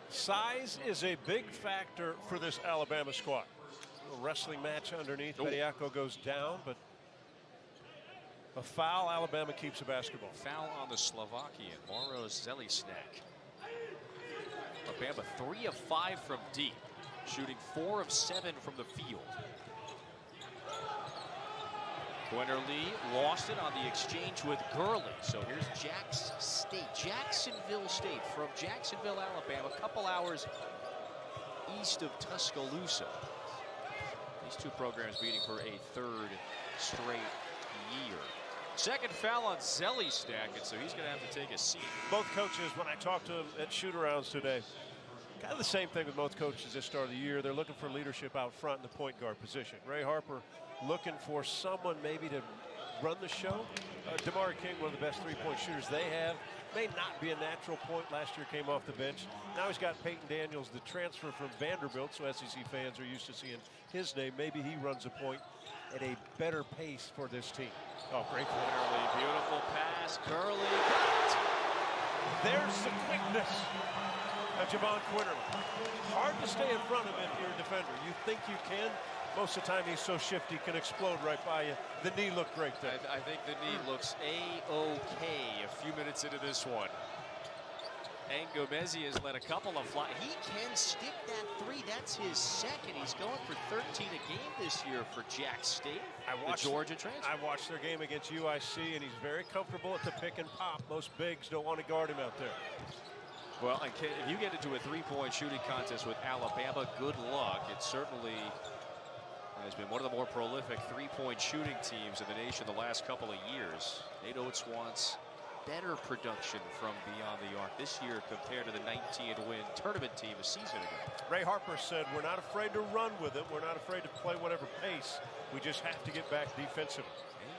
Size is a big factor for this Alabama squad. A wrestling match underneath. Bediako goes down, but a foul. Alabama keeps a basketball. Foul on the Slovakian, Mauro Zelisnak. Alabama 3 of 5 from deep, shooting 4 of 7 from the field. Quinterly lost it on the exchange with Gurley. So here's Jacksonville State from Jacksonville, Alabama, a couple hours east of Tuscaloosa. These two programs meeting for a third straight year. Second foul on Zelisnak, and so he's going to have to take a seat. Both coaches, when I talked to them at shoot-arounds today, kind of the same thing with both coaches this start of the year. They're looking for leadership out front in the point guard position. Ray Harper looking for someone maybe to run the show. Damari King, one of the best three-point shooters they have. May not be a natural point. Last year came off the bench. Now he's got Peyton Daniels, the transfer from Vanderbilt, so SEC fans are used to seeing his name. Maybe he runs a point at a better pace for this team. Oh, great play. Gurley, beautiful pass. Gurley. There's the quickness of Javon Quinterly. Hard to stay in front of him if you're a defender. You think you can. Most of the time he's so shifty, can explode right by you. The knee looked great there. I think the knee looks A-OK a few minutes into this one. Angomezi has let a couple of fly. He can stick that three. That's his second. He's going for 13 a game this yeyear for Jack State, the Georgia transfer. I watched their game against UIC, and he's very comfortable at the pick and pop. Most bigs don't want to guard him out there. Well, if you get into a three-point shooting contest with Alabama, good luck. It certainly has been one of the more prolific three-point shooting teams in the nation the last couple of years. Nate Oates wants better production from beyond the arc this year compared to the 19-win tournament team a season ago. Ray Harper said, we're not afraid to run with it. We're not afraid to play whatever pace. We just have to get back defensively.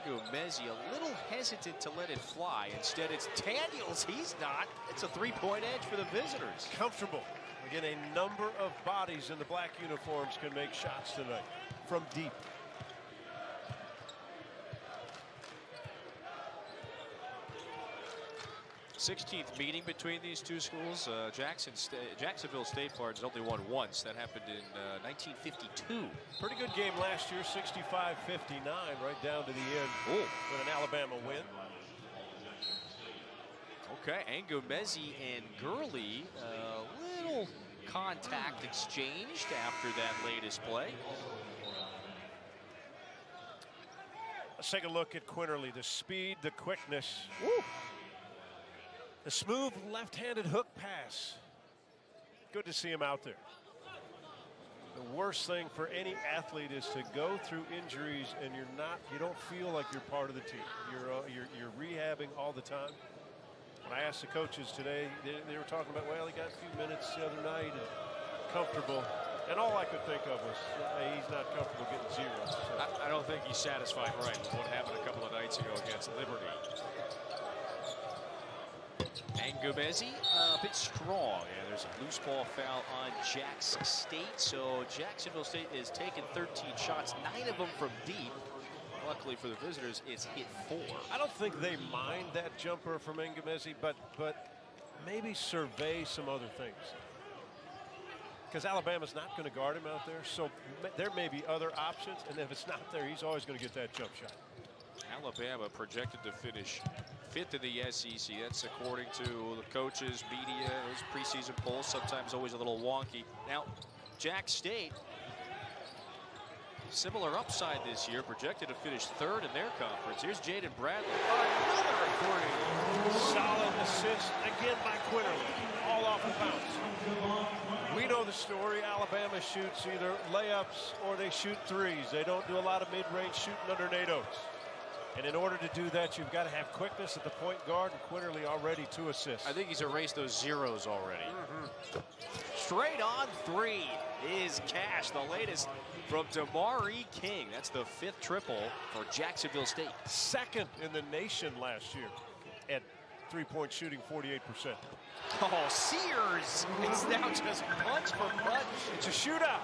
Angomezi a little hesitant to let it fly. Instead, it's Daniels. He's not. It's a three-point edge for the visitors. Comfortable. Again, a number of bodies in the black uniforms can make shots tonight from deep. '16th meeting between these two schools. Jacksonville State has only won once. That happened in 1952. Pretty good game last year, 65-59, right down to the end with an Alabama win. Okay, Angomezi and Gurley, a little contact exchanged after that latest play. Let's take a look at Quinterly. The speed, the quickness. Woo! The smooth left-handed hook pass. Good to see him out there. The worst thing for any athlete is to go through injuries and you don't feel like you're part of the team. You're rehabbing all the time. When I asked the coaches today, they were talking about, well, he got a few minutes the other night and comfortable. And all I could think of was, he's not comfortable getting zero. So. I don't think he's satisfied right with what happened a couple of nights ago against Liberty. Angomezi a bit strong, and there's a loose ball foul on Jackson State. So Jacksonville State has taken 13 shots, 9 of them from deep. Luckily for the visitors, it's hit 4. I don't think they mind that jumper from Angomezi, but maybe survey some other things. Because Alabama's not going to guard him out there, so there may be other options, and if it's not there, he's always going to get that jump shot. Alabama projected to finish 5th in the SEC. That's according to the coaches, media, those preseason polls, sometimes always a little wonky. Now, Jack State, similar upside this year, projected to finish 3rd in their conference. Here's Jaden Bradley. Another three. Solid assist, again by Quinterly, all off the bounce. We know the story. Alabama shoots either layups or they shoot threes. They don't do a lot of mid-range shooting under Nate Oates. And in order to do that, you've got to have quickness at the point guard, and Quinterly already 2 assists. I think he's erased those zeros already. Straight on 3 is Cash, the latest from Damari King. That's the 5th triple for Jacksonville State. 2nd in the nation last year at three-point shooting, 48%. Oh, Sears! It's now just punch for punch. It's a shootout.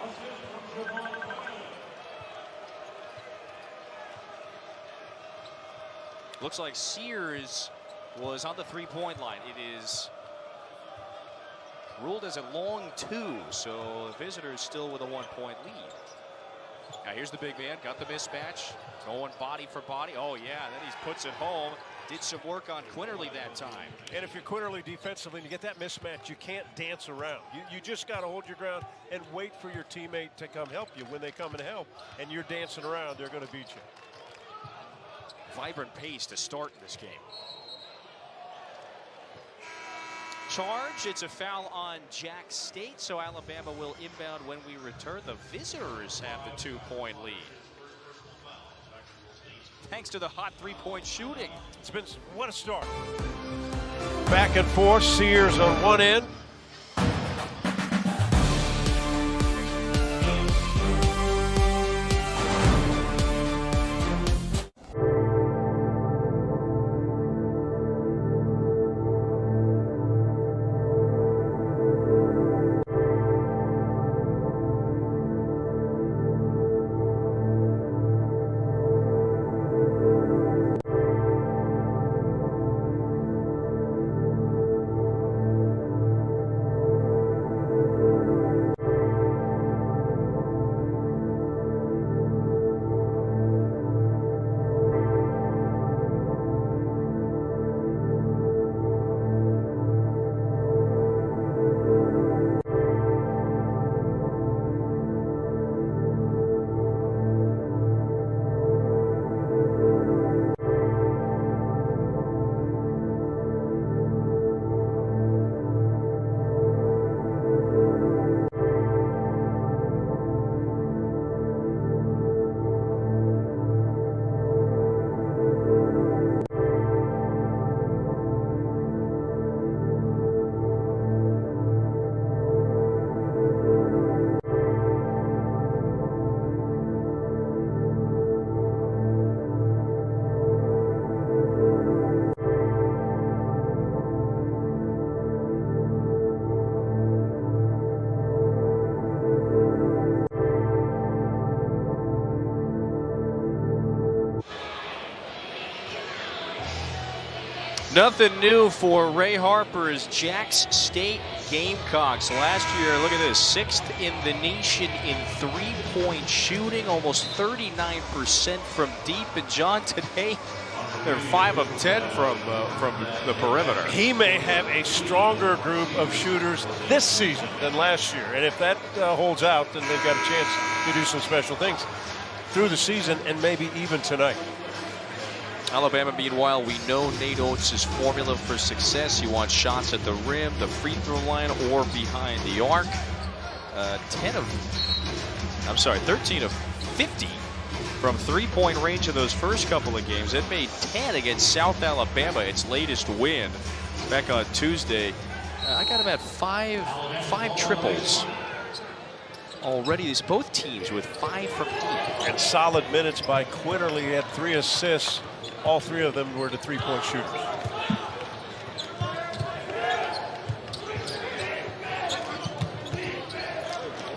Looks like Sears was on the three-point line. It is Ruled as a long 2, so the visitors still with a 1-point lead. Now here's the big man, got the mismatch, going body for body. Oh yeah, then he puts it home. Did some work on Quinterly that time. And if you're Quinterly defensively and you get that mismatch, you can't dance around. You just got to hold your ground and wait for your teammate to come help you. When they come and help and you're dancing around, they're going to beat you. Vibrant pace to start in this game. Charge, it's a foul on Jack State, so Alabama will inbound when we return. The visitors have the 2-point lead. Thanks to the hot 3-point shooting. It's been, what a start. Back and forth, Sears on one end. Nothing new for Ray Harper's Jax State Gamecocks. Last year, look at this, 6th in the nation in 3-point shooting, almost 39% from deep. And John, today, they're 5 of 10 from the perimeter. He may have a stronger group of shooters this season than last year. And if that holds out, then they've got a chance to do some special things through the season and maybe even tonight. Alabama, meanwhile, we know Nate Oates' formula for success. He wants shots at the rim, the free throw line, or behind the arc. 13 of 50 from 3-point range in those first couple of games. It made 10 against South Alabama, its latest win back on Tuesday. I got him at five triples already. It's both teams with 5 from deep. And solid minutes by Quinterly. He had 3 assists. All 3 of them were the 3-point shooters.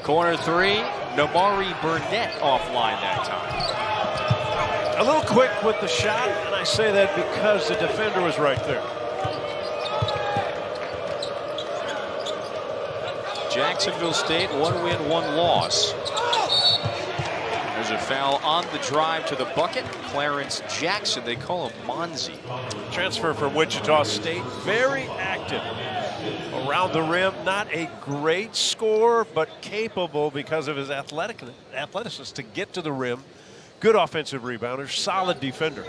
Corner 3, Namari Burnett offline that time. A little quick with the shot, and I say that because the defender was right there. Jacksonville State, 1 win, 1 loss. There's a foul on the drive to the bucket. Clarence Jackson, they call him Monzi. Transfer from Wichita State, very active around the rim. Not a great scorer, but capable because of his athleticism to get to the rim. Good offensive rebounder, solid defender.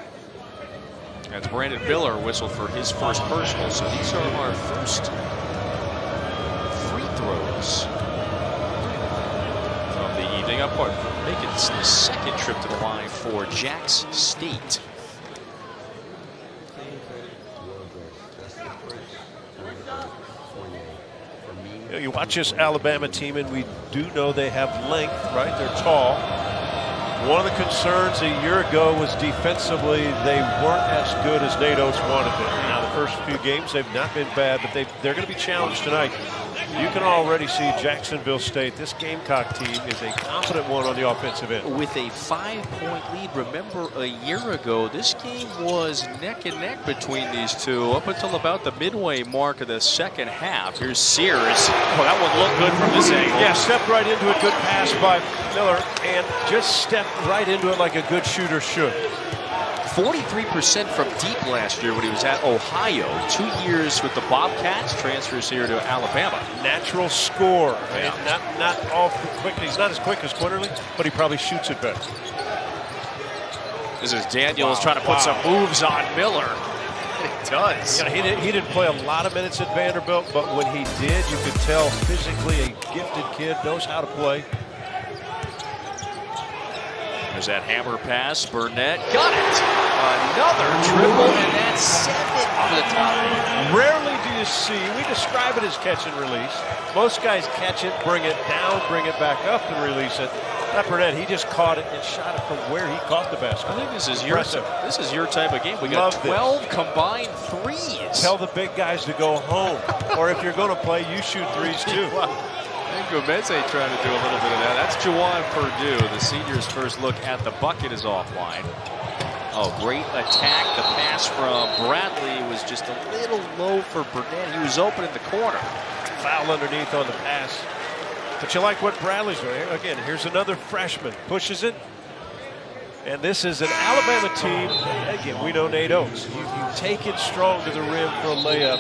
That's Brandon Miller whistled for his first personal. So these are our first free throws of the evening. Up making the second trip to the line for Jax State. You watch this Alabama team, and we do know they have length, right? They're tall. One of the concerns a year ago was defensively they weren't as good as Nate Oates wanted them. Now the first few games they've not been bad, but they're going to be challenged tonight. You can already see Jacksonville State, this Gamecock team, is a confident one on the offensive end. With a 5-point lead, remember a year ago, this game was neck and neck between these two up until about the midway mark of the second half. Here's Sears. Oh, that one looked good from this angle. Yeah, stepped right into it. Good pass by Miller, and just stepped right into it like a good shooter should. 43% from deep last year when he was at Ohio. 2 years with the Bobcats, transfers here to Alabama. Natural score. Yeah. Not off quick. He's not as quick as Quinterly, but he probably shoots it better. This is Daniels trying to put some moves on Miller. He does. Yeah, he didn't play a lot of minutes at Vanderbilt, but when he did, you could tell physically a gifted kid, knows how to play. There's that hammer pass. Burnett got it. Another dribble, and that's 7 for the tie. Rarely do you see, we describe it as catch and release. Most guys catch it, bring it down, bring it back up, and release it. Not Burnett, he just caught it and shot it from where he caught the basket. I think this is your type of game. We got 12 combined threes. Tell the big guys to go home, or if you're going to play, you shoot threes too. I think Gomez trying to do a little bit of that. That's Juwan Purdue. The senior's first look at the bucket is offline. Oh, great attack. The pass from Bradley was just a little low for Burnett. He was open in the corner. Foul underneath on the pass. But you like what Bradley's doing. Again, here's another freshman. Pushes it. And this is an Alabama team. Again, we know Nate Oates. You take it strong to the rim for a layup,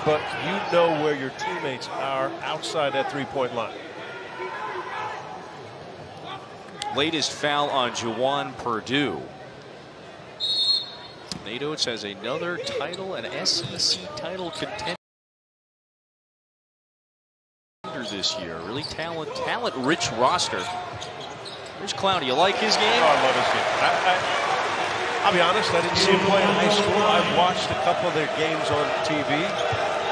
but you know where your teammates are outside that three-point line. Latest foul on Juwan Purdue. Nate Oates has another title, an SEC title contender this year. Really talent-rich roster. Here's Clowney. You like his game? Oh, I love his game. I'll be honest, I didn't see him play in high school. I watched a couple of their games on TV.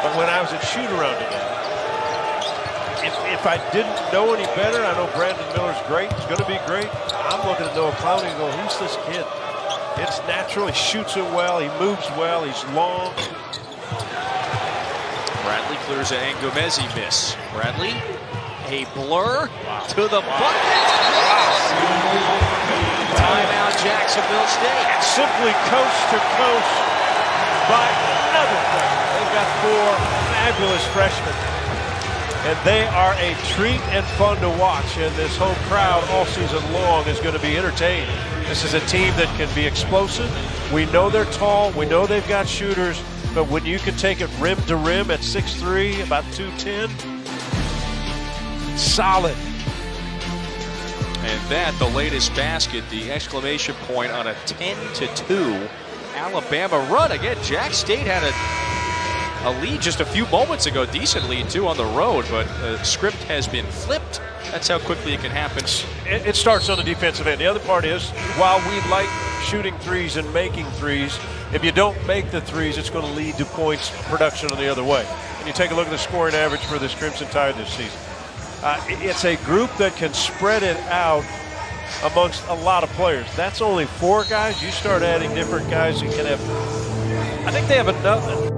But when I was at shoot-around today, if I didn't know any better, I know Brandon Miller's great. He's going to be great. I'm looking at Noah Clowney and go, who's this kid? It's natural. He shoots it well. He moves well. He's long. Bradley clears it, and Gomez miss. Bradley, a blur to the bucket. Timeout, Jacksonville State. And simply coast to coast by another freshman. They've got 4 fabulous freshmen. And they are a treat and fun to watch. And this home crowd all season long is going to be entertained. This is a team that can be explosive. We know they're tall. We know they've got shooters. But when you can take it rim to rim at 6'3", about 210, solid. And that, the latest basket, the exclamation point on a 10-2 Alabama run. Again, Jack State had a lead just a few moments ago, decent lead too on the road, but the script has been flipped. That's how quickly it can happen. It starts on the defensive end. The other part is, while we like shooting threes and making threes, if you don't make the threes, it's going to lead to points production on the other way. And you take a look at the scoring average for this Crimson Tide this season. It's a group that can spread it out amongst a lot of players. That's only 4 guys. You start adding different guys, you can have, I think they have enough.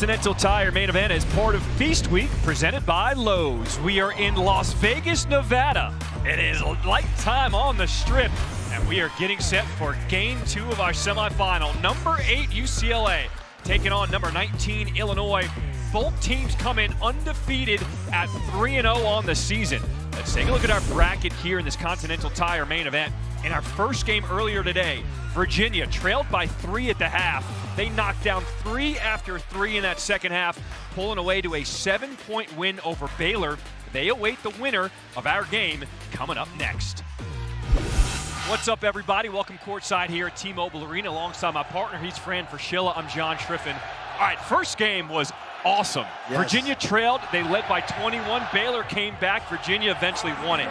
Continental Tire main event is part of Feast Week presented by Lowe's. We are in Las Vegas, Nevada. It is light time on the Strip, and we are getting set for Game 2 of our semifinal. Number 8 UCLA taking on number 19 Illinois. Both teams come in undefeated at 3-0 on the season. Let's take a look at our bracket here in this Continental Tire main event. In our first game earlier today, Virginia trailed by 3 at the half. They knocked down 3 after 3 in that second half, pulling away to a 7-point win over Baylor. They await the winner of our game coming up next. What's up, everybody? Welcome courtside here at T-Mobile Arena alongside my partner. He's Fran Fraschilla. I'm John Triffin. All right, first game was awesome. Yes. Virginia trailed. They led by 21. Baylor came back. Virginia eventually won it.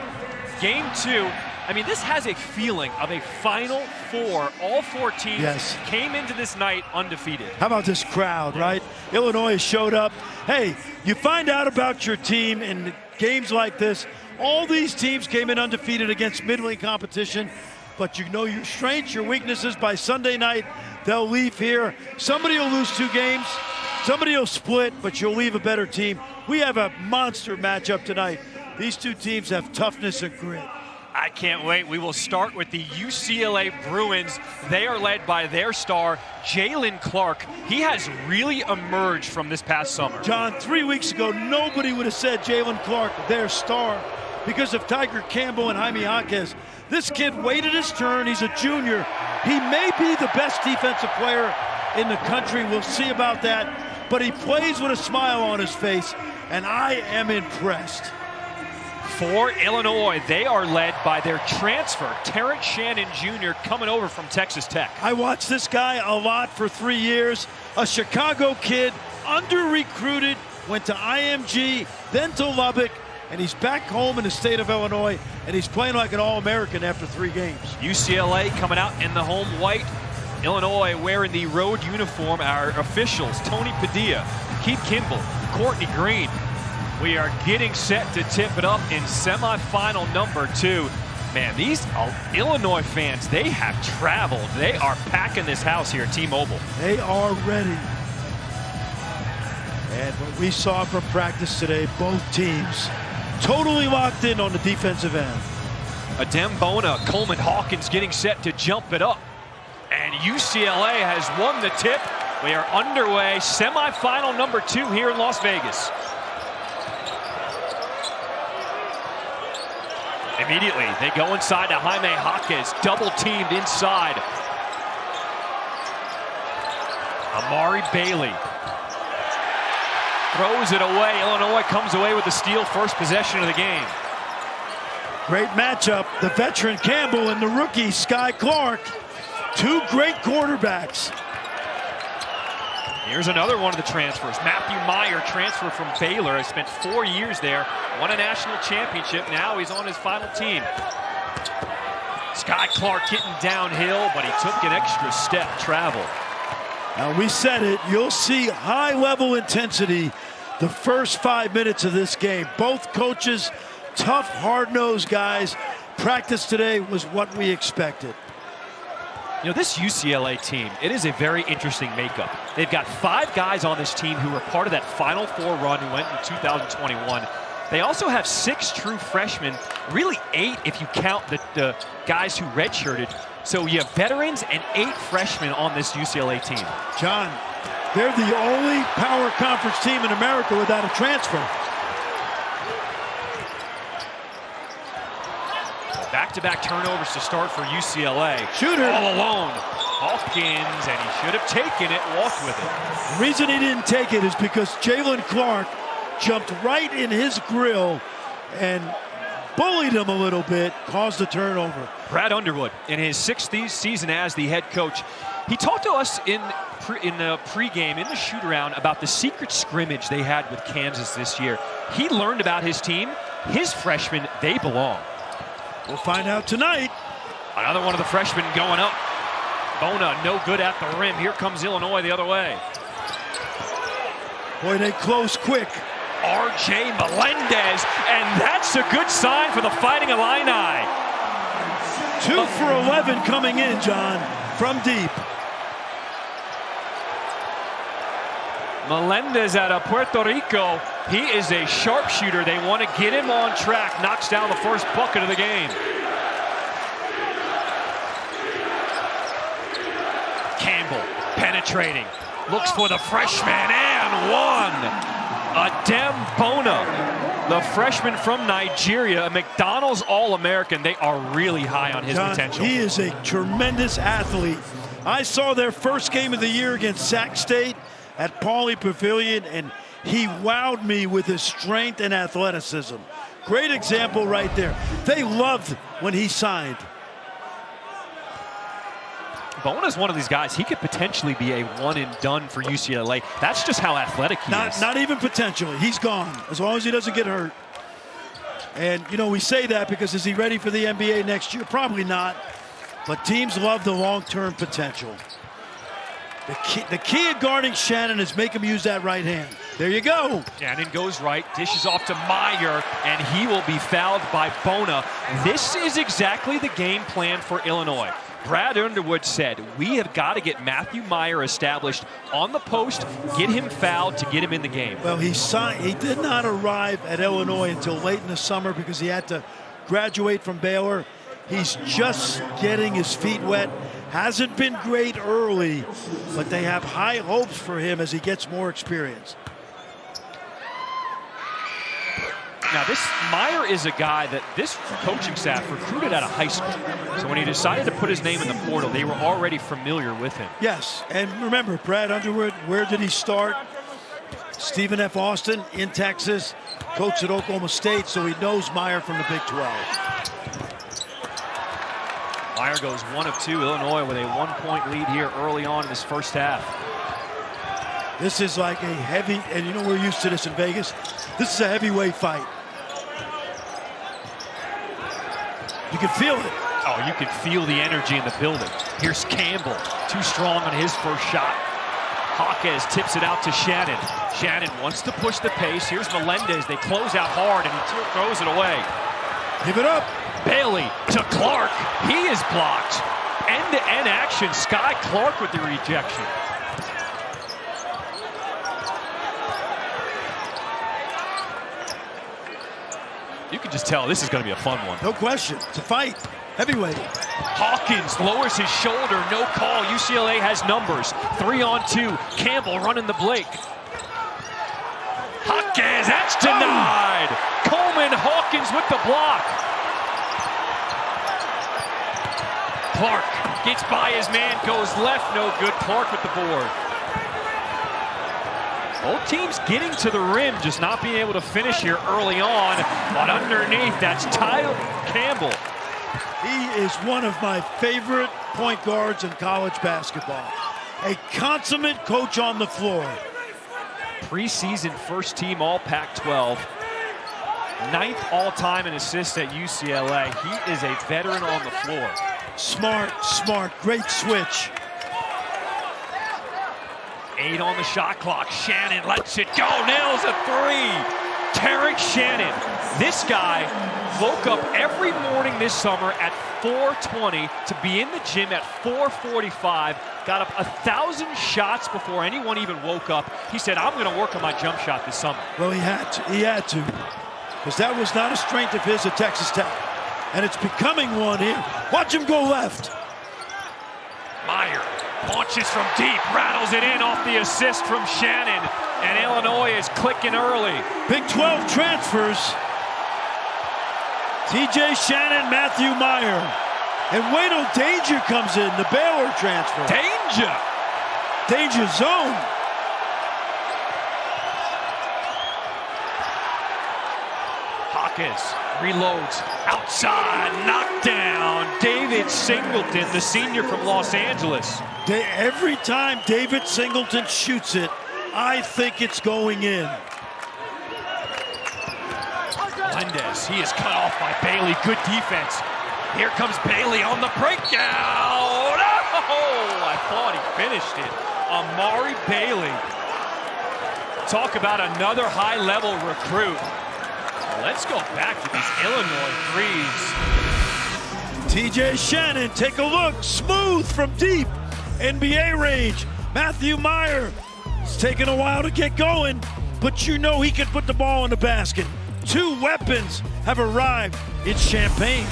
Game 2, I mean, this has a feeling of a Final Four. All 4 teams came into this night undefeated. How about this crowd, right? Illinois showed up. Hey, you find out about your team in games like this. All these teams came in undefeated against middling competition, but you know your strengths, your weaknesses. By Sunday night, they'll leave here. Somebody will lose 2 games. Somebody will split, but you'll leave a better team. We have a monster matchup tonight. These 2 teams have toughness and grit. I can't wait. We will start with the UCLA Bruins. They are led by their star, Jalen Clark. He has really emerged from this past summer. John, 3 weeks ago, nobody would have said Jalen Clark, their star, because of Tiger Campbell and Jaime Jaquez. This kid waited his turn. He's a junior. He may be the best defensive player in the country. We'll see about that. But he plays with a smile on his face, and I am impressed. For Illinois, they are led by their transfer, Terrence Shannon Jr., coming over from Texas Tech. I watched this guy a lot for 3 years. A Chicago kid, under-recruited, went to IMG, then to Lubbock, and he's back home in the state of Illinois, and he's playing like an All-American after 3 games. UCLA coming out in the home white. Illinois wearing the road uniform. Our officials, Tony Padilla, Keith Kimball, Courtney Green. We are getting set to tip it up in semifinal number 2. Man, these Illinois fans, they have traveled. They are packing this house here at T-Mobile. They are ready. And what we saw from practice today, both teams totally locked in on the defensive end. Adem Bona, Coleman Hawkins getting set to jump it up. And UCLA has won the tip. We are underway, semifinal number 2 here in Las Vegas. Immediately, they go inside to Jaime Jaquez, double-teamed inside. Amari Bailey throws it away. Illinois comes away with the steal, first possession of the game. Great matchup. The veteran Campbell and the rookie Sky Clark. 2 great quarterbacks. Here's another one of the transfers. Matthew Meyer, transfer from Baylor, has spent 4 years there, won a national championship. Now he's on his final team. Sky Clark getting downhill, but he took an extra step travel. Now we said it, you'll see high-level intensity the first 5 minutes of this game. Both coaches, tough, hard-nosed guys. Practice today was what we expected. You know, this UCLA team, it is a very interesting makeup. They've got 5 guys on this team who were part of that Final Four run who went in 2021. They also have 6 true freshmen, really 8 if you count the guys who redshirted. So you have veterans and 8 freshmen on this UCLA team. John, they're the only power conference team in America without a transfer. Back-to-back turnovers to start for UCLA. Shooter. All alone. Hawkins, and he should have taken it, walked with it. The reason he didn't take it is because Jalen Clark jumped right in his grill and bullied him a little bit, caused the turnover. Brad Underwood, in his 6th season as the head coach, he talked to us in the pregame, in the shoot-around, about the secret scrimmage they had with Kansas this year. He learned about his team. His freshmen, they belong. We'll find out tonight. Another one of the freshmen going up. Bona, no good at the rim. Here comes Illinois the other way. Boy, they close quick. R.J. Melendez, and that's a good sign for the Fighting Illini. 2 for 11 coming in, John, from deep. Melendez out of Puerto Rico. He is a sharpshooter. They want to get him on track. Knocks down the first bucket of the game. Campbell penetrating. Looks for the freshman and one. Adem Bona, the freshman from Nigeria, a McDonald's All-American. They are really high on his John, potential. He is a tremendous athlete. I saw their first game of the year against Sac State at Pauley Pavilion, and he wowed me with his strength and athleticism. Great example right there. They loved when he signed. Bona's one of these guys, he could potentially be a one and done for UCLA. That's just how athletic he is. Not even potentially. He's gone, as long as he doesn't get hurt. And, you know, we say that because is he ready for the NBA next year? Probably not. But teams love the long-term potential. The key at guarding Shannon is make him use that right hand. There you go. Shannon goes right, dishes off to Meyer, and he will be fouled by Bona. This is exactly the game plan for Illinois. Brad Underwood said, we have got to get Matthew Meyer established on the post, get him fouled to get him in the game. Well, he did not arrive at Illinois until late in the summer because he had to graduate from Baylor. He's just getting his feet wet. Hasn't been great early, but they have high hopes for him as he gets more experience. Now, this Meyer is a guy that this coaching staff recruited out of high school. So when he decided to put his name in the portal, they were already familiar with him. Yes, and remember, Brad Underwood, where did he start? Stephen F. Austin in Texas, coached at Oklahoma State, so he knows Meyer from the Big 12. Meyer goes 1 of 2. Illinois with a 1-point lead here early on in this first half. This is like a heavy, and you know we're used to this in Vegas. This is a heavyweight fight. You can feel it. Oh, you can feel the energy in the building. Here's Campbell, too strong on his first shot. Hawkes tips it out to Shannon. Shannon wants to push the pace. Here's Melendez. They close out hard, and he throws it away. Give it up. Bailey to Clark. He is blocked. End-to-end action. Sky Clark with the rejection. You can just tell this is going to be a fun one. No question. It's a fight. Heavyweight. Hawkins lowers his shoulder. No call. UCLA has numbers. 3-on-2. Campbell running the Blake. Hawkins, that's denied. Coleman Hawkins with the block. Clark gets by his man, goes left, no good. Clark with the board. Both teams getting to the rim, just not being able to finish here early on. But underneath, that's Tyler Campbell. He is one of my favorite point guards in college basketball. A consummate coach on the floor. Preseason first team all Pac-12. 9th all-time in assists at UCLA. He is a veteran on the floor. Smart, great switch. 8 on the shot clock. Shannon lets it go, nails a 3. Tarek Shannon. This guy woke up every morning this summer at 4:20 to be in the gym at 4:45. Got up 1,000 shots before anyone even woke up. He said, I'm going to work on my jump shot this summer. Well, he had to. Because that was not a strength of his at Texas Tech. And it's becoming one here. Watch him go left. Meyer launches from deep, rattles it in off the assist from Shannon. And Illinois is clicking early. Big 12 transfers. TJ Shannon, Matthew Meyer. And wait till Danger comes in, the Baylor transfer. Danger zone. Hawkins reloads outside, knocked down. David Singleton, the senior from Los Angeles. Every time David Singleton shoots it, I think it's going in. Melendez, he is cut off by Bailey. Good defense. Here comes Bailey on the breakout. Oh, I thought he finished it. Amari Bailey. Talk about another high-level recruit. Let's go back to these Illinois threes. TJ Shannon, take a look. Smooth from deep. NBA range. Matthew Meyer It's taken a while to get going, but you know he can put the ball in the basket. 2 weapons have arrived in Champaign.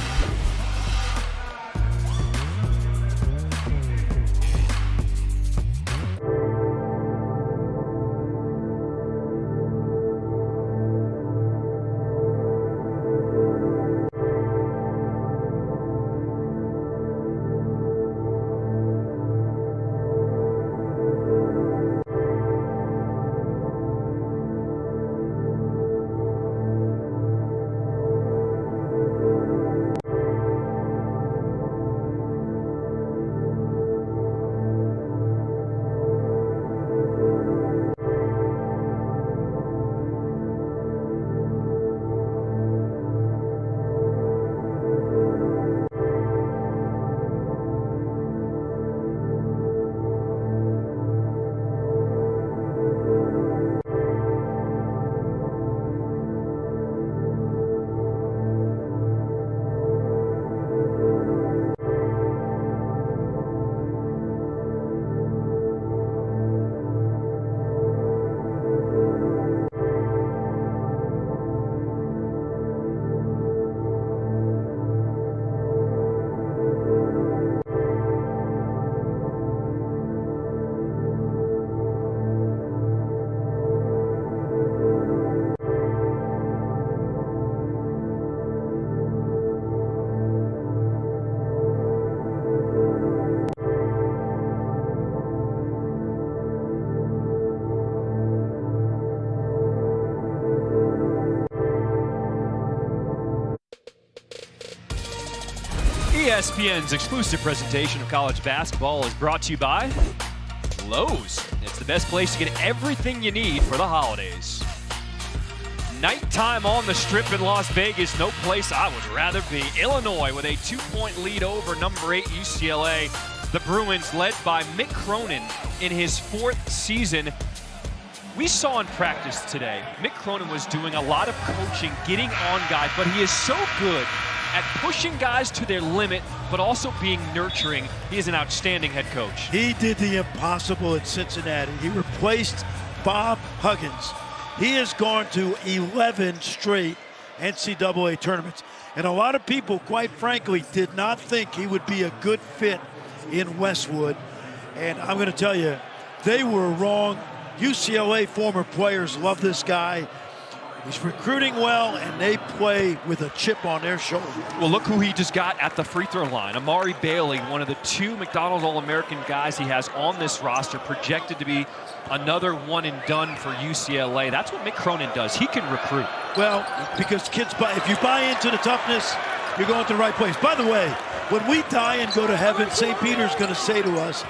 ESPN's exclusive presentation of college basketball is brought to you by Lowe's. It's the best place to get everything you need for the holidays. Nighttime on the Strip in Las Vegas, no place I would rather be. Illinois with a 2-point lead over number 8 UCLA. The Bruins led by Mick Cronin in his 4th season. We saw in practice today, Mick Cronin was doing a lot of coaching, getting on guys, but he is so good at pushing guys to their limit, but also being nurturing. He is an outstanding head coach. He did the impossible at Cincinnati. He replaced Bob Huggins. He has gone to 11 straight NCAA tournaments. And a lot of people, quite frankly, did not think he would be a good fit in Westwood. And I'm going to tell you, they were wrong. UCLA former players love this guy. He's recruiting well, and they play with a chip on their shoulder. Well, look who he just got at the free throw line. Amari Bailey, one of the 2 McDonald's All-American guys he has on this roster, projected to be another one and done for UCLA. That's what Mick Cronin does. He can recruit. Well, because kids if you buy into the toughness, you're going to the right place. By the way, when we die and go to heaven, St. Peter's going to say to us,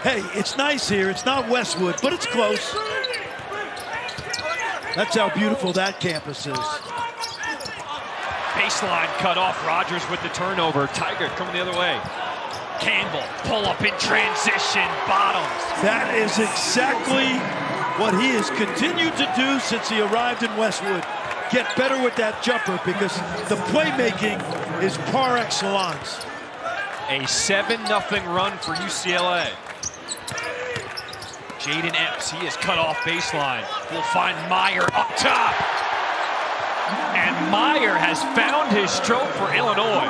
hey, it's nice here. It's not Westwood, but it's close. That's how beautiful that campus is. Baseline cut off. Rogers with the turnover. Tiger coming the other way. Campbell, pull up in transition, bottoms. That is exactly what he has continued to do since he arrived in Westwood. Get better with that jumper because the playmaking is par excellence. A 7-0 run for UCLA. Jaden Epps, he is cut off baseline. We'll find Meyer up top. And Meyer has found his stroke for Illinois.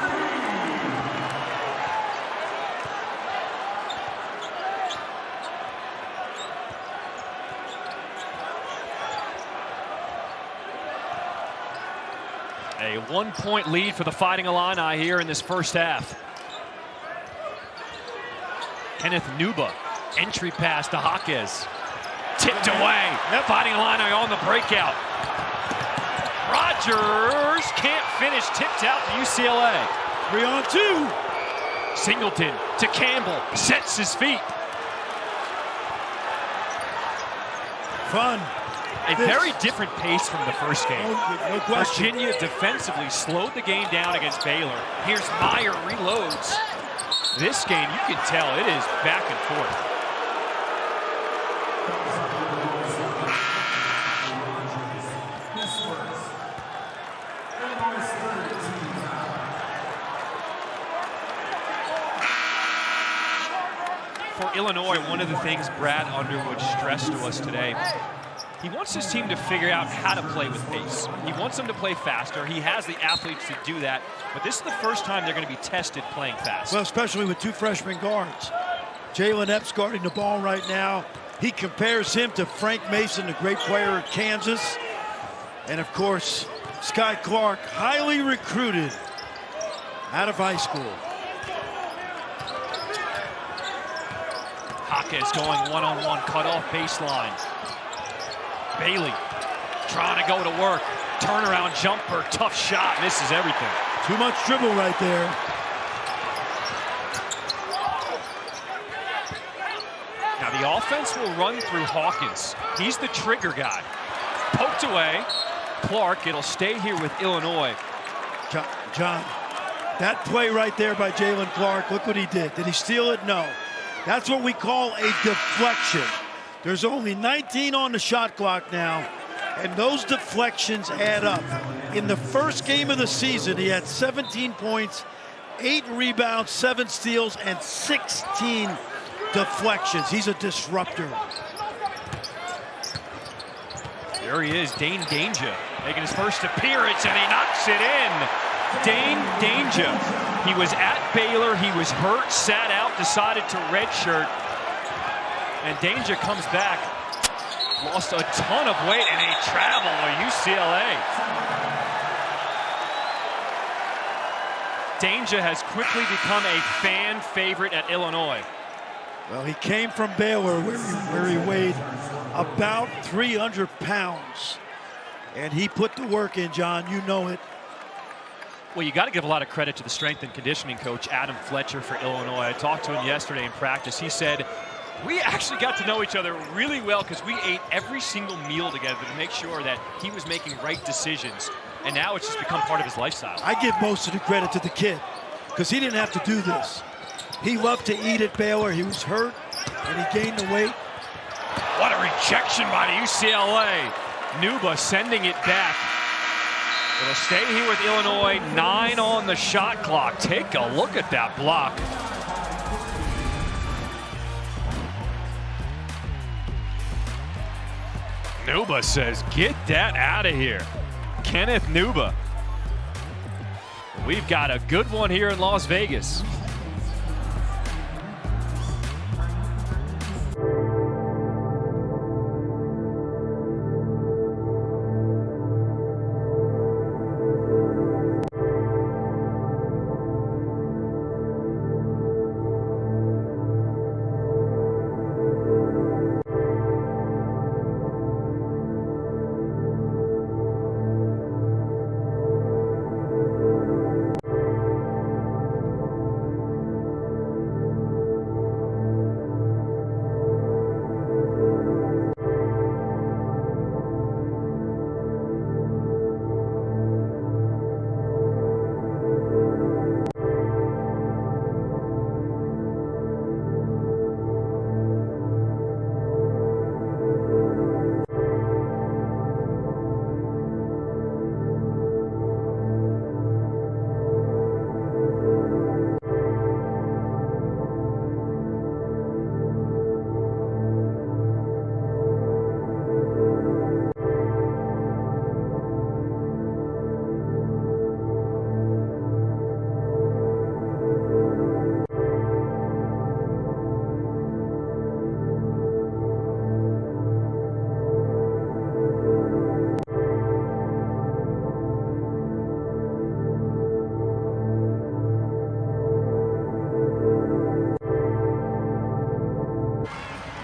A 1-point lead for the Fighting Illini here in this first half. Kenneth Nuba, entry pass to Jaquez. Tipped away. Fighting Illini on the breakout. Rogers can't finish. Tipped out to UCLA. 3-on-2. Singleton to Campbell. Sets his feet. Fun. A very different pace from the first game. No question. Virginia defensively slowed the game down against Baylor. Here's Meyer, reloads. This game, you can tell it is back and forth. For Illinois, one of the things Brad Underwood stressed to us today, he wants his team to figure out how to play with pace. He wants them to play faster. He has the athletes to do that, but this is the first time they're going to be tested playing fast. Well, especially with two freshman guards. Jalen Epps guarding the ball right now. He compares him to Frank Mason, the great player at Kansas. And of course, Sky Clark, highly recruited out of high school. Jaquez going one-on-one, cut off baseline. Bailey trying to go to work. Turnaround jumper, tough shot, misses everything. Too much dribble right there. Now the offense will run through Hawkins. He's the trigger guy. Poked away. Clark, it'll stay here with Illinois. John, that play right there by Jalen Clark, look what he did. Did he steal it? No. That's what we call a deflection. There's only 19 on the shot clock now, and those deflections add up. In the first game of the season, he had 17 points, 8 rebounds, 7 steals, and 16 deflections. He's a disruptor. There he is, Dane Danger, making his first appearance, and he knocks it in. Dane Danger. He was at Baylor, he was hurt, sat out, decided to redshirt. And Danger comes back, lost a ton of weight, and he traveled to UCLA. Danger has quickly become a fan favorite at Illinois. Well, he came from Baylor where he weighed about 300 pounds. And he put the work in, John, you know it. Well, you got to give a lot of credit to the strength and conditioning coach, Adam Fletcher, for Illinois. I talked to him yesterday in practice. He said, we actually got to know each other really well because we ate every single meal together to make sure that he was making right decisions. And now it's just become part of his lifestyle. I give most of the credit to the kid because he didn't have to do this. He loved to eat at Baylor. He was hurt, and he gained the weight. What a rejection by UCLA. Nuba sending it back. It'll stay here with Illinois, 9 on the shot clock. Take a look at that block. Nuba says, get that out of here. Kenneth Nuba. We've got a good one here in Las Vegas.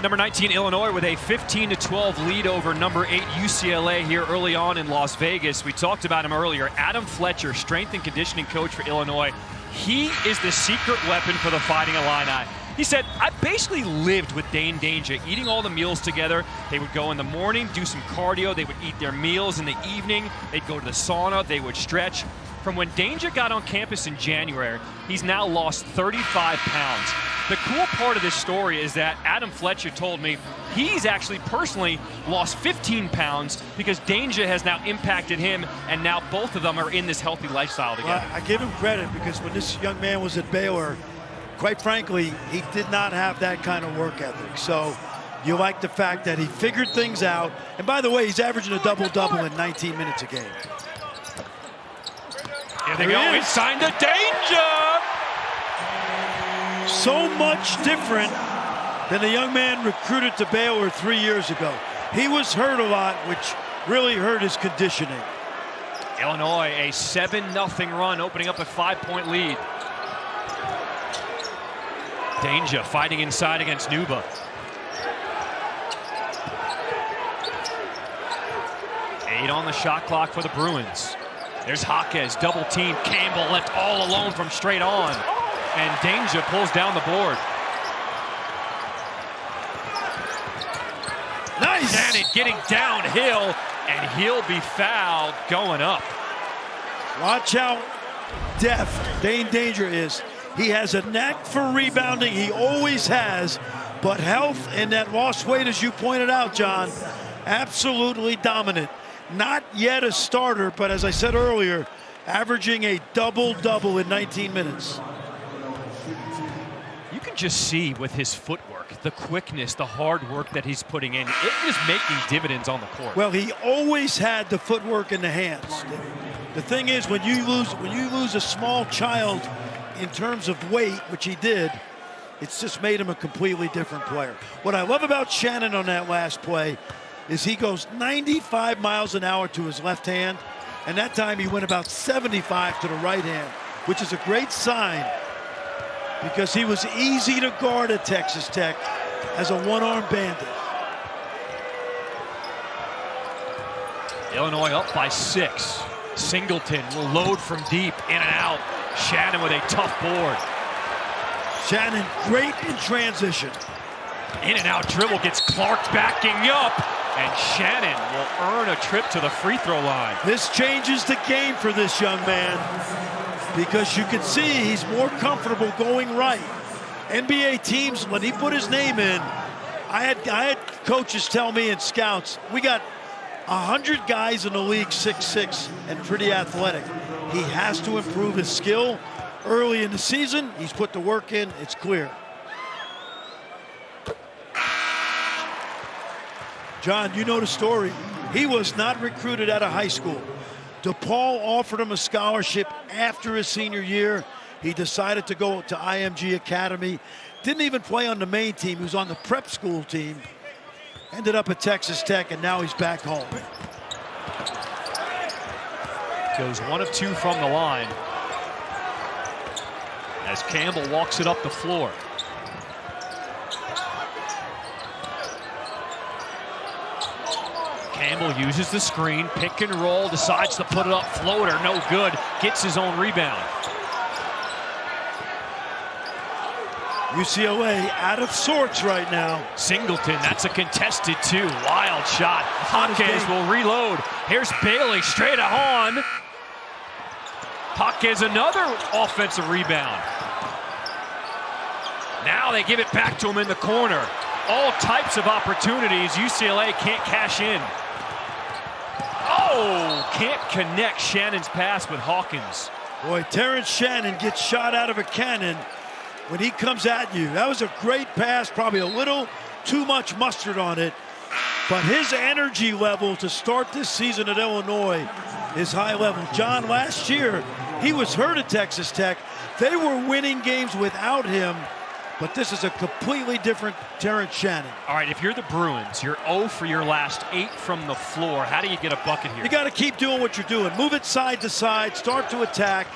Number 19, Illinois, with a 15-12 lead over number 8, UCLA, here early on in Las Vegas. We talked about him earlier. Adam Fletcher, strength and conditioning coach for Illinois. He is the secret weapon for the Fighting Illini. He said, I basically lived with Dane Danger, eating all the meals together. They would go in the morning, do some cardio. They would eat their meals in the evening. They'd go to the sauna. They would stretch. From when Danger got on campus in January, he's now lost 35 pounds. The cool part of this story is that Adam Fletcher told me he's actually personally lost 15 pounds because Danger has now impacted him, and now both of them are in this healthy lifestyle together. Well, I give him credit because when this young man was at Baylor, quite frankly, he did not have that kind of work ethic. So you like the fact that he figured things out. And by the way, he's averaging a double-double in 19 minutes a game. Here they go, inside the danger! So much different than the young man recruited to Baylor 3 years ago. He was hurt a lot, which really hurt his conditioning. Illinois, a 7-0 run, opening up a 5-point lead. Danger fighting inside against Nuba. Eight on the shot clock for the Bruins. There's Jaquez, double team. Campbell left all alone from straight on. And Danger pulls down the board. Nice! Shannon getting downhill, and he'll be fouled going up. Watch how deft Dane Danger is. He has a knack for rebounding. He always has. But health and that lost weight, as you pointed out, John, absolutely dominant. Not yet a starter, but as I said earlier, averaging a double-double in 19 minutes. You can just see with his footwork, the quickness, the hard work that he's putting in. It is making dividends on the court. Well, he always had the footwork in the hands. The thing is, when you lose a small child in terms of weight, which he did, it's just made him a completely different player. What I love about Shannon on that last play is he goes 95 miles an hour to his left hand, and that time he went about 75 to the right hand, which is a great sign because he was easy to guard at Texas Tech as a one-arm bandit. Illinois up by 6. Singleton will load from deep, in and out. Shannon with a tough board. Shannon great in transition. In and out dribble gets Clark backing up, and Shannon will earn a trip to the free throw line. This changes the game for this young man because you can see he's more comfortable going right. NBA teams, when he put his name in, I had coaches tell me and scouts, we got 100 guys in the league 6'6" and pretty athletic. He has to improve his skill. Early in the season, he's put the work in, it's clear. John, you know the story. He was not recruited out of high school. DePaul offered him a scholarship after his senior year. He decided to go to IMG Academy. Didn't even play on the main team. He was on the prep school team. Ended up at Texas Tech, and now he's back home. Goes 1 of 2 from the line as Campbell walks it up the floor. Campbell uses the screen, pick and roll, decides to put it up, floater, no good, gets his own rebound. UCLA out of sorts right now. Singleton, that's a contested 2, wild shot. Jaquez will reload. Here's Bailey straight on. Jaquez another offensive rebound. Now they give it back to him in the corner. All types of opportunities. UCLA can't cash in. Oh, can't connect Shannon's pass with Hawkins. Boy, Terrence Shannon gets shot out of a cannon when he comes at you. That was a great pass, probably a little too much mustard on it. But his energy level to start this season at Illinois is high level. John, last year, he was hurt at Texas Tech. They were winning games without him, but this is a completely different Terrence Shannon. All right, if you're the Bruins, you're 0 for your last 8 from the floor. How do you get a bucket here? You got to keep doing what you're doing. Move it side to side, start to attack.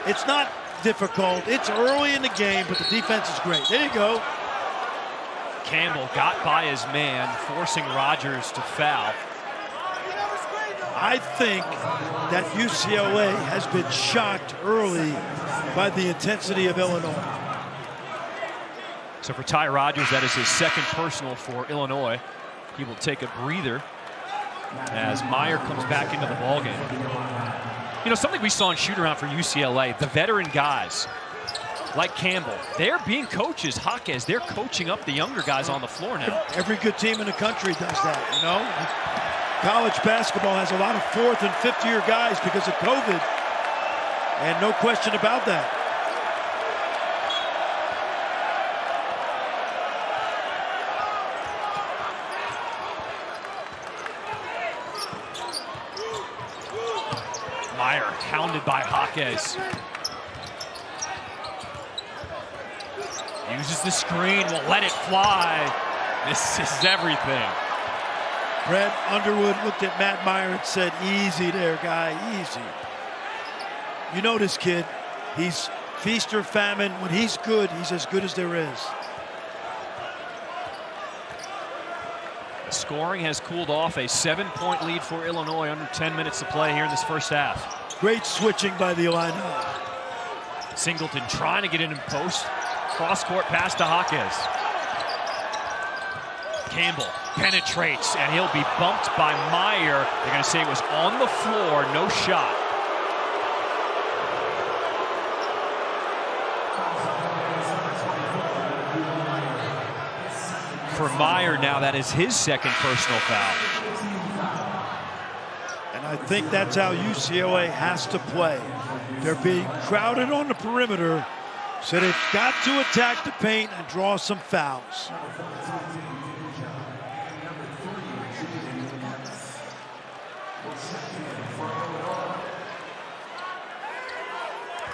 It's not difficult. It's early in the game, but the defense is great. There you go. Campbell got by his man, forcing Rogers to foul. I think that UCLA has been shocked early by the intensity of Illinois. So for Ty Rogers, that is his second personal for Illinois. He will take a breather as Meyer comes back into the ballgame. You know, something we saw in shoot-around for UCLA, the veteran guys like Campbell, they're being coaches. Jaquez, they're coaching up the younger guys on the floor now. Every good team in the country does that, you know? College basketball has a lot of 4th and 5th-year guys because of COVID, and no question about that. Meyer hounded by Jaquez. Uses the screen, will let it fly. This is everything. Brad Underwood looked at Matt Meyer and said, easy there, guy, easy. You know this kid. He's feast or famine. When he's good, he's as good as there is. Scoring has cooled off. A 7-point lead for Illinois, under 10 minutes to play here in this first half. Great switching by the Illini. Singleton trying to get in post. Cross-court pass to Jaquez. Campbell penetrates, and he'll be bumped by Meyer. They're going to say it was on the floor, no shot. For Meyer now, that is his second personal foul. And I think that's how UCLA has to play. They're being crowded on the perimeter, so they've got to attack the paint and draw some fouls.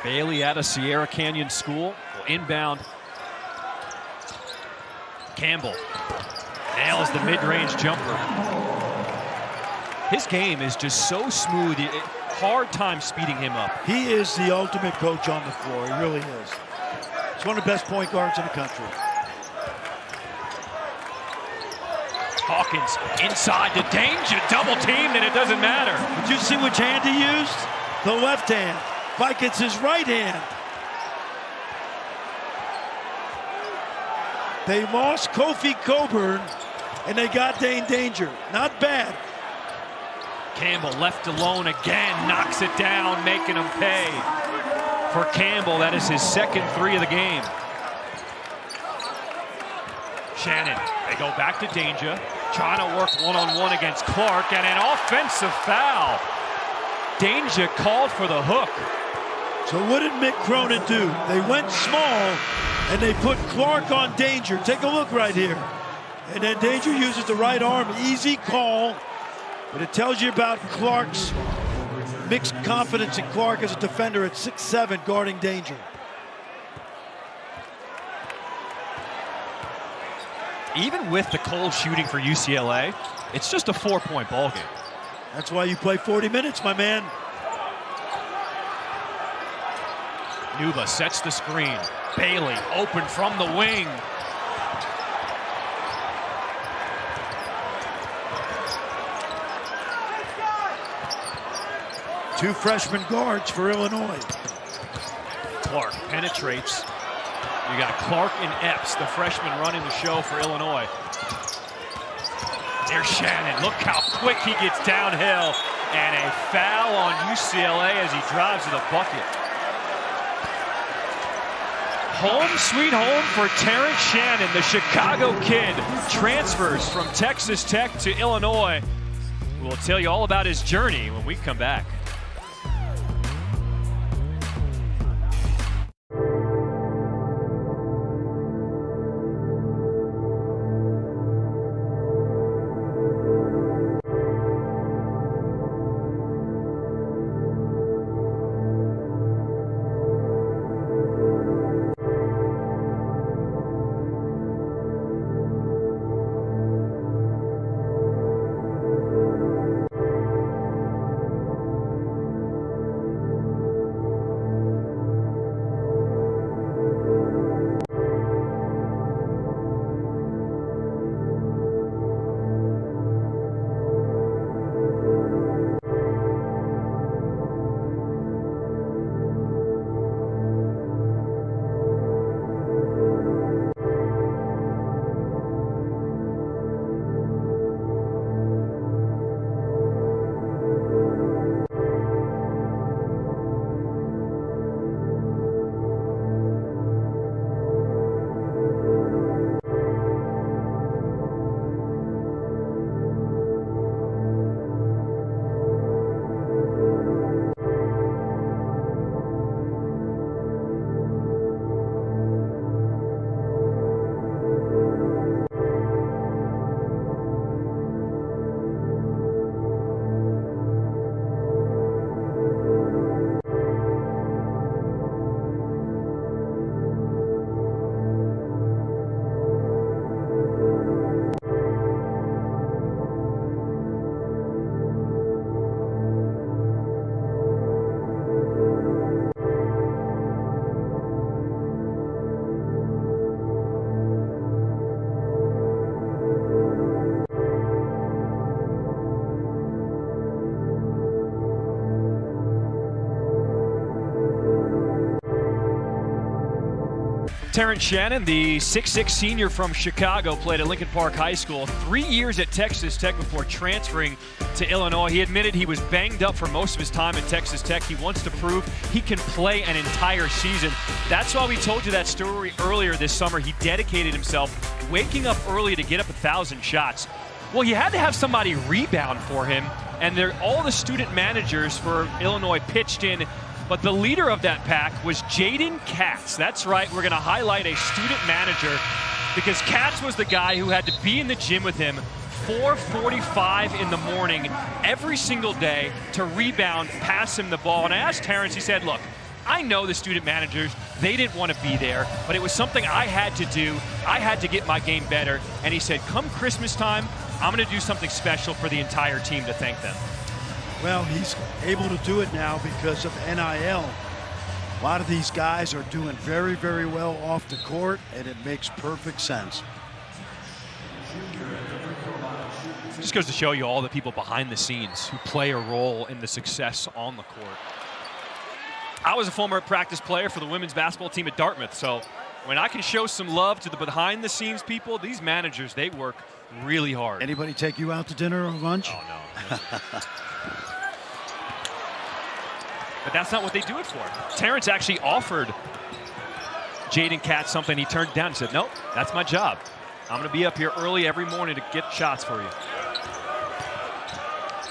Bailey out of Sierra Canyon School will inbound. Campbell nails the mid-range jumper. His game is just so smooth. Hard time speeding him up. He is the ultimate coach on the floor. He really is. He's one of the best point guards in the country. Hawkins inside the danger, double teamed, and it doesn't matter. Did you see which hand he used? The left hand. Like it's his right hand. They lost Kofi Coburn, and they got Dane Danger. Not bad. Campbell left alone again, knocks it down, making him pay. For Campbell, that is his second three of the game. Shannon, they go back to Danger, trying to work one-on-one against Clark, and an offensive foul. Danger called for the hook. So what did Mick Cronin do? They went small, and they put Clark on Danger. Take a look right here. And then Danger uses the right arm. Easy call. But it tells you about Clark's mixed confidence in Clark as a defender at 6'7", guarding Danger. Even with the cold shooting for UCLA, it's just a 4-point ball game. That's why you play 40 minutes, my man. Nuba sets the screen. Bailey open from the wing. Two freshman guards for Illinois. Clark penetrates. You got Clark and Epps, the freshman, running the show for Illinois. There's Shannon. Look how quick he gets downhill. And a foul on UCLA as he drives to the bucket. Home sweet home for Terrence Shannon, the Chicago kid. Transfers from Texas Tech to Illinois. We'll tell you all about his journey when we come back. Terrence Shannon, the 6'6 senior from Chicago, played at Lincoln Park High School, 3 years at Texas Tech before transferring to Illinois. He admitted he was banged up for most of his time at Texas Tech. He wants to prove he can play an entire season. That's why we told you that story earlier this summer. He dedicated himself, waking up early to get up 1,000 shots. Well, he had to have somebody rebound for him, and all the student managers for Illinois pitched in. But the leader of that pack was Jaden Katz. That's right, we're going to highlight a student manager because Katz was the guy who had to be in the gym with him 4:45 in the morning every single day to rebound, pass him the ball. And I asked Terrence, he said, look, I know the student managers, they didn't want to be there, but it was something I had to do. I had to get my game better. And he said, come Christmas time, I'm going to do something special for the entire team to thank them. Well, he's able to do it now because of NIL. A lot of these guys are doing very, very well off the court, and it makes perfect sense. Just goes to show you all the people behind the scenes who play a role in the success on the court. I was a former practice player for the women's basketball team at Dartmouth, so when I can show some love to the behind-the-scenes people, these managers, they work really hard. Anybody take you out to dinner or lunch? Oh, no. But that's not what they do it for. Terrence actually offered Jaden Katz something he turned down and said, nope, that's my job. I'm going to be up here early every morning to get shots for you.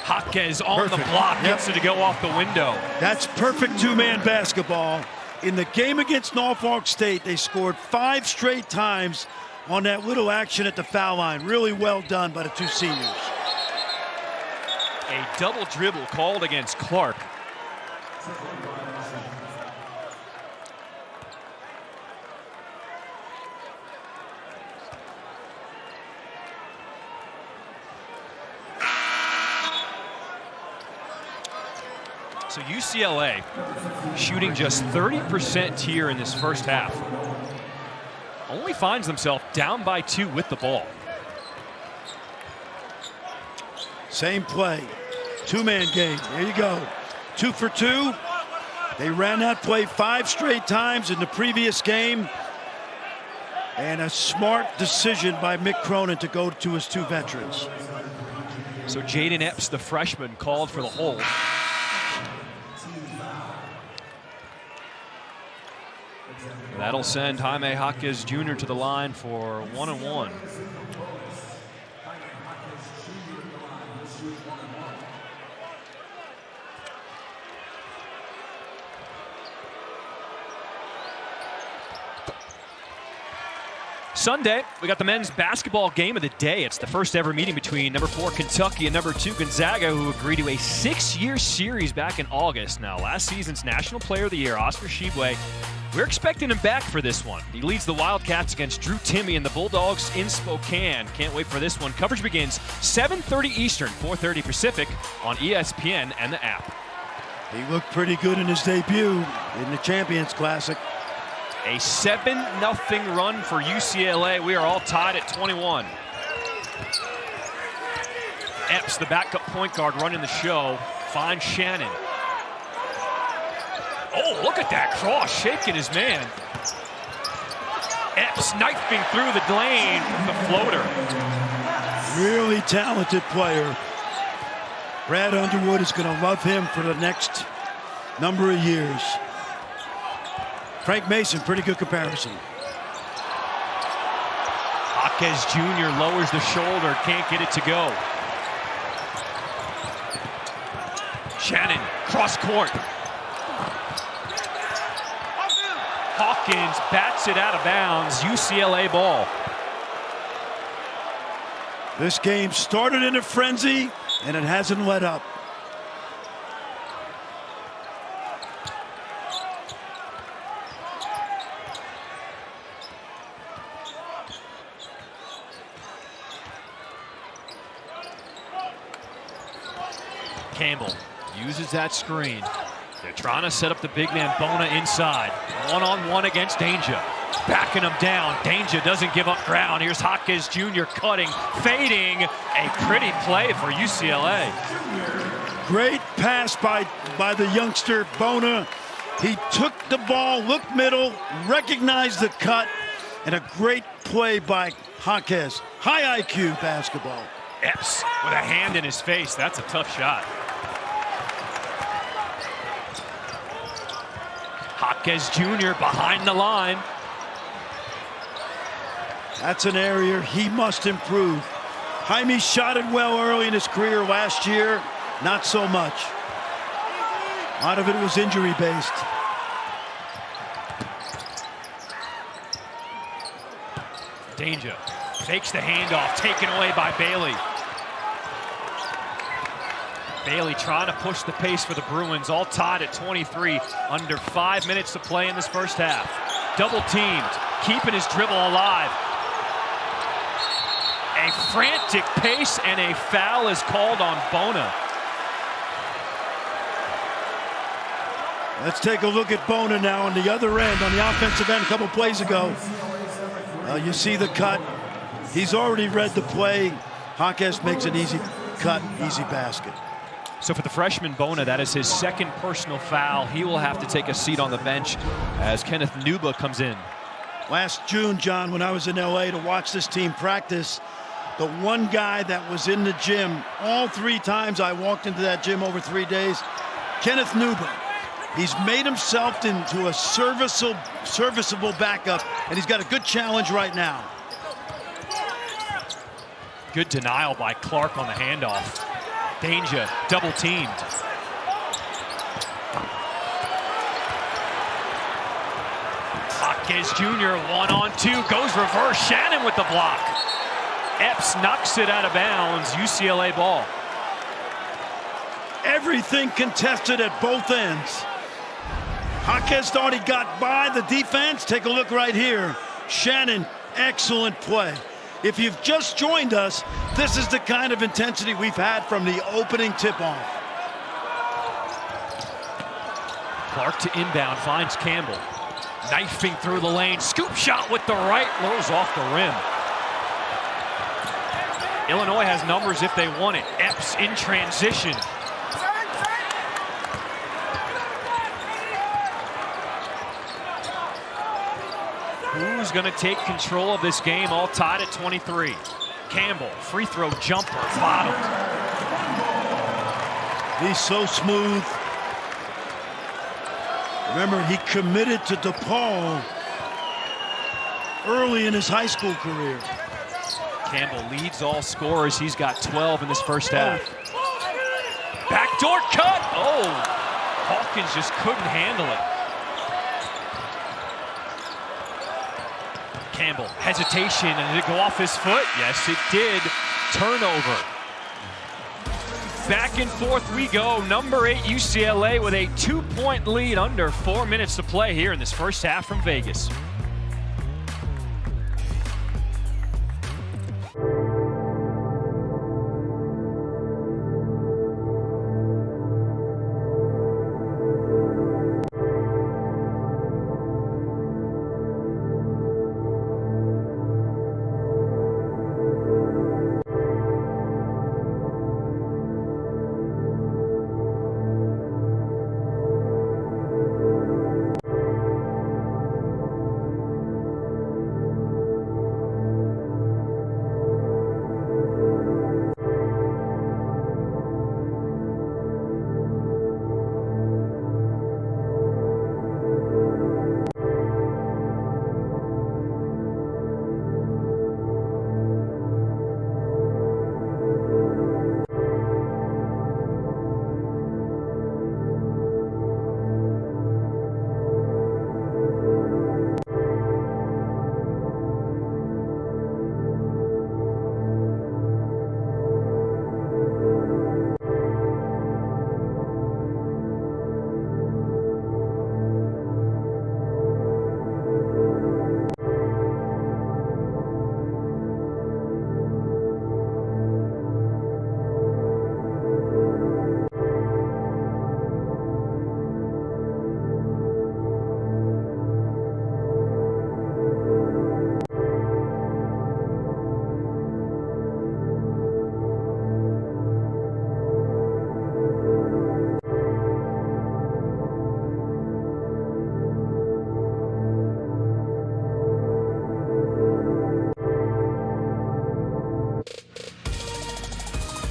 Jaquez on the block, gets it to go off the window. That's perfect two-man basketball. In the game against Norfolk State, they scored 5 straight times on that little action at the foul line. Really well done by the two seniors. A double dribble called against Clark. So UCLA shooting just 30% here in this first half. Only finds themselves down by 2 with the ball. Same play. Two-man game. There you go. 2 for 2. They ran that play 5 straight times in the previous game. And a smart decision by Mick Cronin to go to his 2 veterans. So Jaden Epps, the freshman, called for the hold. That'll send Jaime Jaquez Jr. to the line for 1-and-1. Sunday, we got the men's basketball game of the day. It's the first ever meeting between number 4 Kentucky and number 2 Gonzaga, who agreed to a 6-year series back in August. Now, last season's National Player of the Year, Oscar Tshiebwe, we're expecting him back for this one. He leads the Wildcats against Drew Timme and the Bulldogs in Spokane. Can't wait for this one. Coverage begins 7:30 Eastern, 4:30 Pacific on ESPN and the app. He looked pretty good in his debut in the Champions Classic. A 7-0 run for UCLA. We are all tied at 21. Epps, the backup point guard, running the show. Finds Shannon. Oh, look at that cross, shaking his man. Epps knifing through the lane from the floater. Really talented player. Brad Underwood is going to love him for the next number of years. Frank Mason, pretty good comparison. Jaquez Jr. lowers the shoulder, can't get it to go. Shannon, cross court. Hawkins bats it out of bounds. UCLA ball. This game started in a frenzy, and it hasn't let up. Campbell uses that screen. They're trying to set up the big man Bona inside. One-on-one against Danger. Backing him down. Danger doesn't give up ground. Here's Jaquez Jr. cutting, fading. A pretty play for UCLA. Great pass by the youngster Bona. He took the ball, looked middle, recognized the cut, and a great play by Jaquez. High IQ basketball. Epps with a hand in his face. That's a tough shot. Jaquez Jr. behind the line. That's an area he must improve. Jaime shot it well early in his career. Last year, not so much. A lot of it was injury-based. Danger fakes the handoff, taken away by Bailey. Bailey trying to push the pace for the Bruins, all tied at 23, under 5 minutes to play in this first half. Double teamed, keeping his dribble alive. A frantic pace and a foul is called on Bona. Let's take a look at Bona now on the other end, on the offensive end a couple plays ago. You see the cut. He's already read the play. Jaquez makes an easy cut, easy basket. So for the freshman Bona, that is his second personal foul. He will have to take a seat on the bench as Kenneth Nuba comes in. Last June, John, when I was in LA to watch this team practice, the one guy that was in the gym all 3 times I walked into that gym over 3 days, Kenneth Nuba. He's made himself into a serviceable backup, and he's got a good challenge right now. Good denial by Clark on the handoff. Danger, double teamed. Jaquez Jr. 1-on-2, goes reverse. Shannon with the block. Epps knocks it out of bounds. UCLA ball. Everything contested at both ends. Jaquez thought he got by the defense. Take a look right here. Shannon, excellent play. If you've just joined us, this is the kind of intensity we've had from the opening tip-off. Clark to inbound, finds Campbell. Knifing through the lane, scoop shot with the right, rolls off the rim. Illinois has numbers if they want it. Epps in transition. Who's going to take control of this game? All tied at 23. Campbell, free throw jumper, bottom. He's so smooth. Remember, he committed to DePaul early in his high school career. Campbell leads all scorers. He's got 12 in this first half. Backdoor cut. Oh, Hawkins just couldn't handle it. Campbell, hesitation, and did it go off his foot? Yes, it did. Turnover. Back and forth we go. Number 8 UCLA with a 2-point lead, under 4 minutes to play here in this first half from Vegas.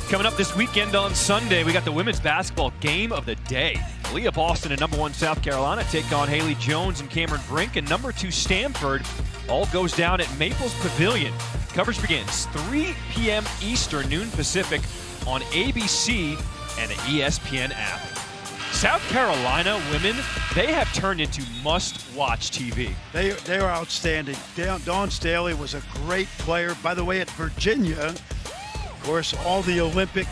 Coming up this weekend on Sunday, we got the women's basketball game of the day. Leah Boston and #1 South Carolina take on Haley Jones and Cameron Brink, and #2 Stanford. All goes down at Maples Pavilion. Coverage begins 3 p.m. Eastern, noon Pacific on ABC and the ESPN app. South Carolina women, they have turned into must-watch TV. They are outstanding. Dawn Staley was a great player. By the way, at Virginia, of course, all the Olympic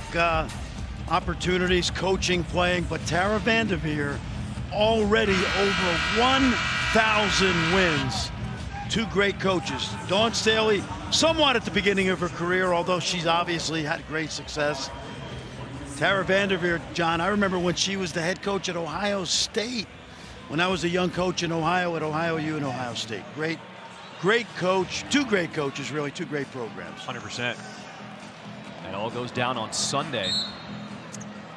opportunities, coaching, playing, but Tara Vanderveer already over 1,000 wins. Two great coaches. Dawn Staley, somewhat at the beginning of her career, although she's obviously had great success. Tara Vanderveer, John, I remember when she was the head coach at Ohio State, when I was a young coach in Ohio at Ohio U and Ohio State. Great coach, two great coaches, really, two great programs. 100%. It all goes down on Sunday.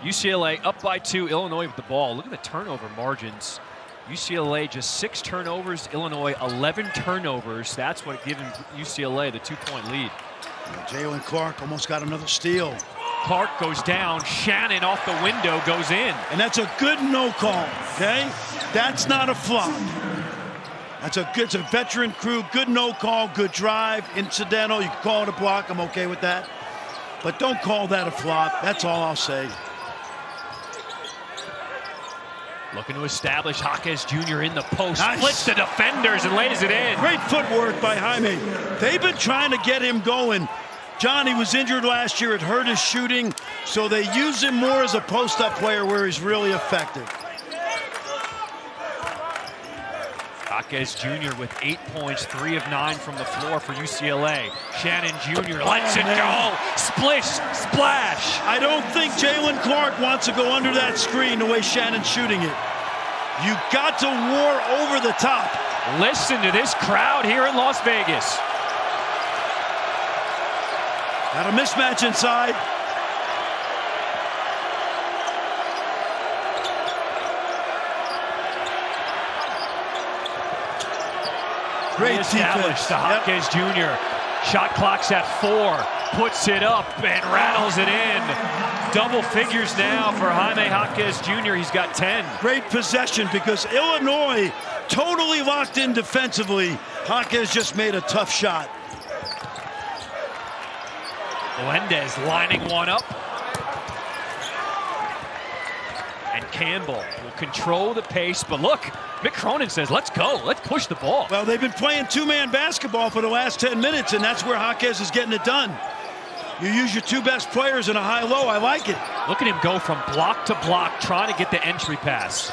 UCLA up by 2, Illinois with the ball. Look at the turnover margins. UCLA just 6 turnovers, Illinois 11 turnovers. That's what given UCLA the 2-point lead. Jalen Clark almost got another steal. Clark goes down, Shannon off the window goes in. And that's a good no call, okay? That's not a flop. It's a veteran crew, good no call, good drive, incidental. You can call it a block, I'm okay with that. But don't call that a flop, that's all I'll say. Looking to establish Jaquez Jr. in the post. Nice. Splits the defenders and lays it in. Great footwork by Jaime. They've been trying to get him going. John, he was injured last year. It hurt his shooting, so they use him more as a post-up player where he's really effective. Jaquez Jr. with 8 points, 3 of 9 from the floor for UCLA. Shannon Jr. lets it go. Splish, splash. I don't think Jalen Clark wants to go under that screen the way Shannon's shooting it. You got to war over the top. Listen to this crowd here in Las Vegas. Got a mismatch inside. Great defense. To Jaquez Jr. Shot clock's at 4. Puts it up and rattles it in. Double figures now for Jaime Jaquez Jr. He's got 10. Great possession because Illinois totally locked in defensively. Jaquez just made a tough shot. Melendez lining one up. And Campbell will control the pace, but look, Mick Cronin says, let's go, let's push the ball. Well, they've been playing two-man basketball for the last 10 minutes, and that's where Jaquez is getting it done. You use your two best players in a high-low, I like it. Look at him go from block to block, trying to get the entry pass.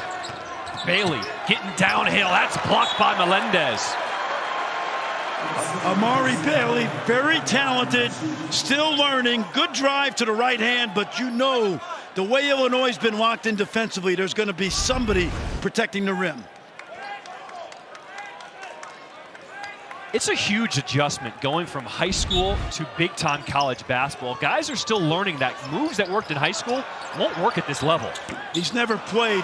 Bailey getting downhill, that's blocked by Melendez. Amari Bailey, very talented, still learning, good drive to the right hand, but you know the way Illinois has been locked in defensively, there's going to be somebody protecting the rim. It's a huge adjustment going from high school to big-time college basketball. Guys are still learning that moves that worked in high school won't work at this level. He's never played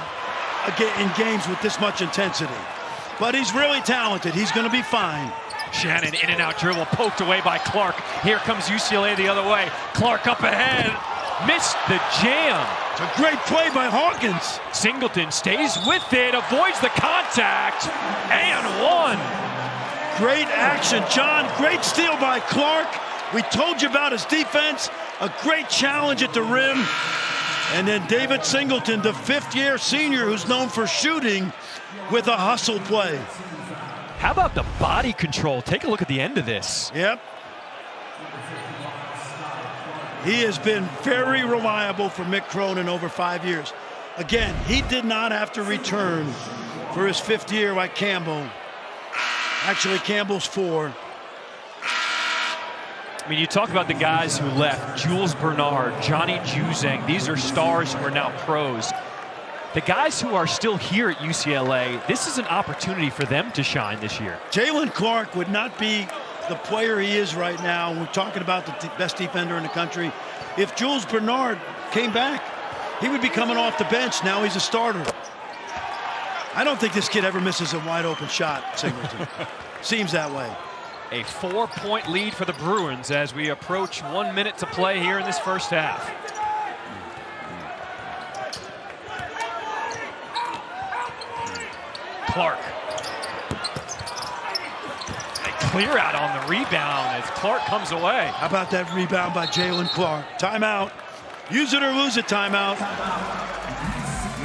in games with this much intensity, but he's really talented. He's going to be fine. Shannon in and out dribble, poked away by Clark. Here comes UCLA the other way. Clark up ahead, missed the jam. It's a great play by Hawkins. Singleton stays with it, avoids the contact, and one. Great action, John. Great steal by Clark. We told you about his defense. A great challenge at the rim. And then David Singleton, the fifth-year senior who's known for shooting, with a hustle play. How about the body control? Take a look at the end of this. Yep. He has been very reliable for Mick Cronin over 5 years. Again, he did not have to return for his 5th year like Campbell. Actually, Campbell's 4. I mean, you talk about the guys who left. Jules Bernard, Johnny Juzang. These are stars who are now pros. The guys who are still here at UCLA, this is an opportunity for them to shine this year. Jalen Clark would not be the player he is right now. We're talking about the best defender in the country. If Jules Bernard came back, he would be coming off the bench. Now he's a starter. I don't think this kid ever misses a wide open shot, Singleton. Seems that way. A 4-point lead for the Bruins as we approach 1 minute to play here in this first half. Clark. They clear out on the rebound as Clark comes away. How about that rebound by Jalen Clark? Timeout. Use it or lose it, timeout.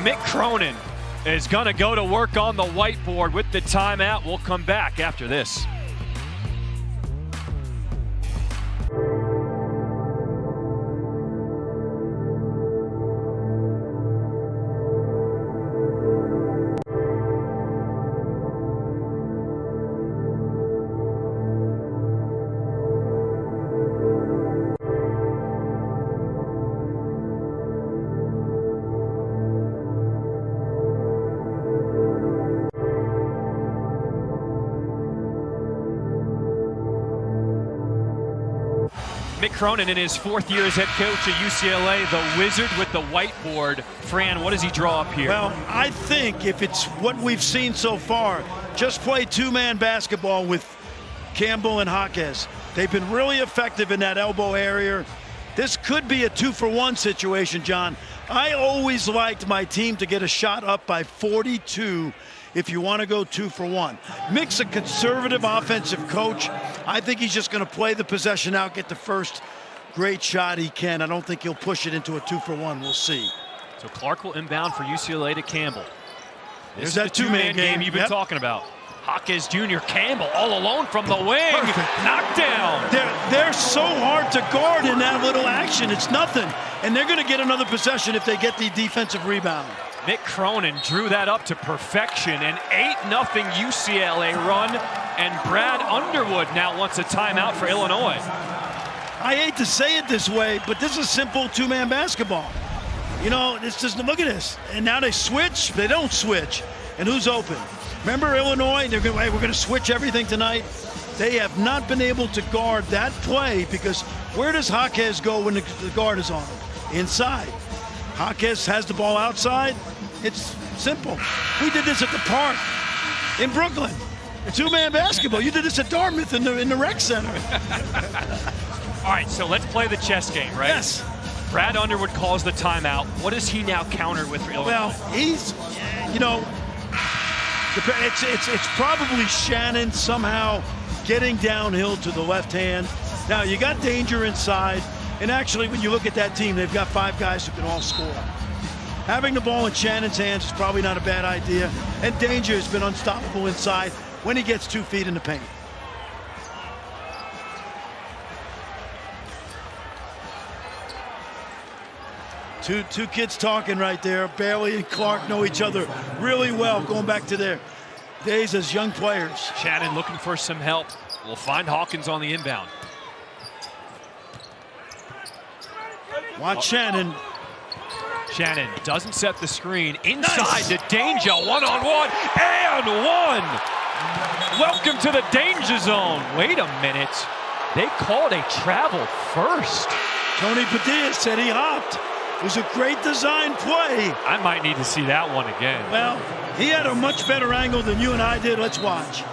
Mick Cronin is going to go to work on the whiteboard with the timeout. We'll come back after this. Mick Cronin in his 4th year as head coach at UCLA, the wizard with the whiteboard. Fran, what does he draw up here? Well, I think if it's what we've seen so far, just play two-man basketball with Campbell and Jaquez. They've been really effective in that elbow area. This could be a 2-for-1 situation, John. I always liked my team to get a shot up by 42 if you want to go 2-for-1. Mick's a conservative offensive coach. I think he's just going to play the possession out, get the first great shot he can. I don't think he'll push it into a 2-for-1. We'll see. So Clark will inbound for UCLA to Campbell. There's that two-man game you've been talking about. Jaquez Jr. Campbell all alone from the wing. Knockdown. They're so hard to guard in that little action. It's nothing. And they're going to get another possession if they get the defensive rebound. Mick Cronin drew that up to perfection. An 8-0 UCLA run. And Brad Underwood now wants a timeout for Illinois. I hate to say it this way, but this is simple two-man basketball. You know, this just look at this. And now they switch. They don't switch. And who's open? Remember Illinois? They're going, hey, we're going to switch everything tonight. They have not been able to guard that play because where does Jaquez go when the guard is on him? Inside. Jaquez has the ball outside. It's simple. We did this at the park in Brooklyn. Two-man basketball. You did this at Dartmouth in the rec center. All right, so let's play the chess game, right? Yes. Brad Underwood calls the timeout. What does he now counter with for Illinois? Well, he's, you know, it's probably Shannon somehow getting downhill to the left hand. Now, you got Danger inside, and actually, when you look at that team, they've got 5 guys who can all score. Having the ball in Shannon's hands is probably not a bad idea, and Danger has been unstoppable inside when he gets 2 feet in the paint. Two kids talking right there. Bailey and Clark know each other really well, going back to their days as young players. Shannon looking for some help. We'll find Hawkins on the inbound. Watch Shannon. Shannon doesn't set the screen. Inside to Danger, one-on-one, and one. Welcome to the danger zone. Wait a minute. They called a travel first. Tony Padilla said he hopped. It was a great design play. I might need to see that one again. Well, he had a much better angle than you and I did. Let's watch.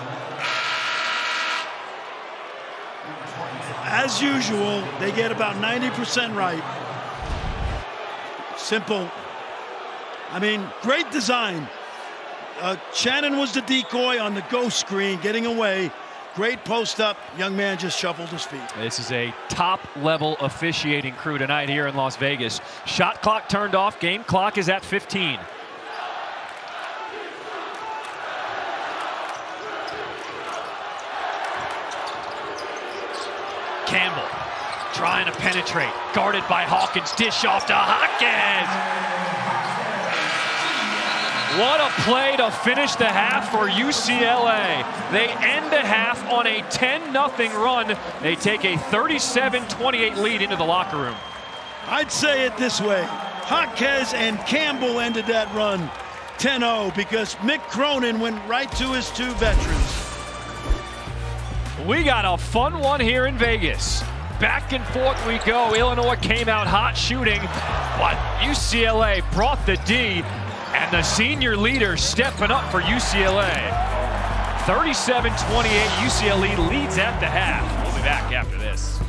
As usual, they get about 90% right. Simple. I mean, great design. Shannon was the decoy on the ghost screen, getting away. Great post up. Young man just shuffled his feet. This is a top-level officiating crew tonight here in Las Vegas. Shot clock turned off. Game clock is at 15. Campbell trying to penetrate. Guarded by Hawkins. Dish off to Hawkins. What a play to finish the half for UCLA. They end the half on a 10-0 run. They take a 37-28 lead into the locker room. I'd say it this way. Jaquez and Campbell ended that run 10-0 because Mick Cronin went right to his 2 veterans. We got a fun one here in Vegas. Back and forth we go. Illinois came out hot shooting, but UCLA brought the D. And the senior leader stepping up for UCLA. 37-28, UCLA leads at the half. We'll be back after this.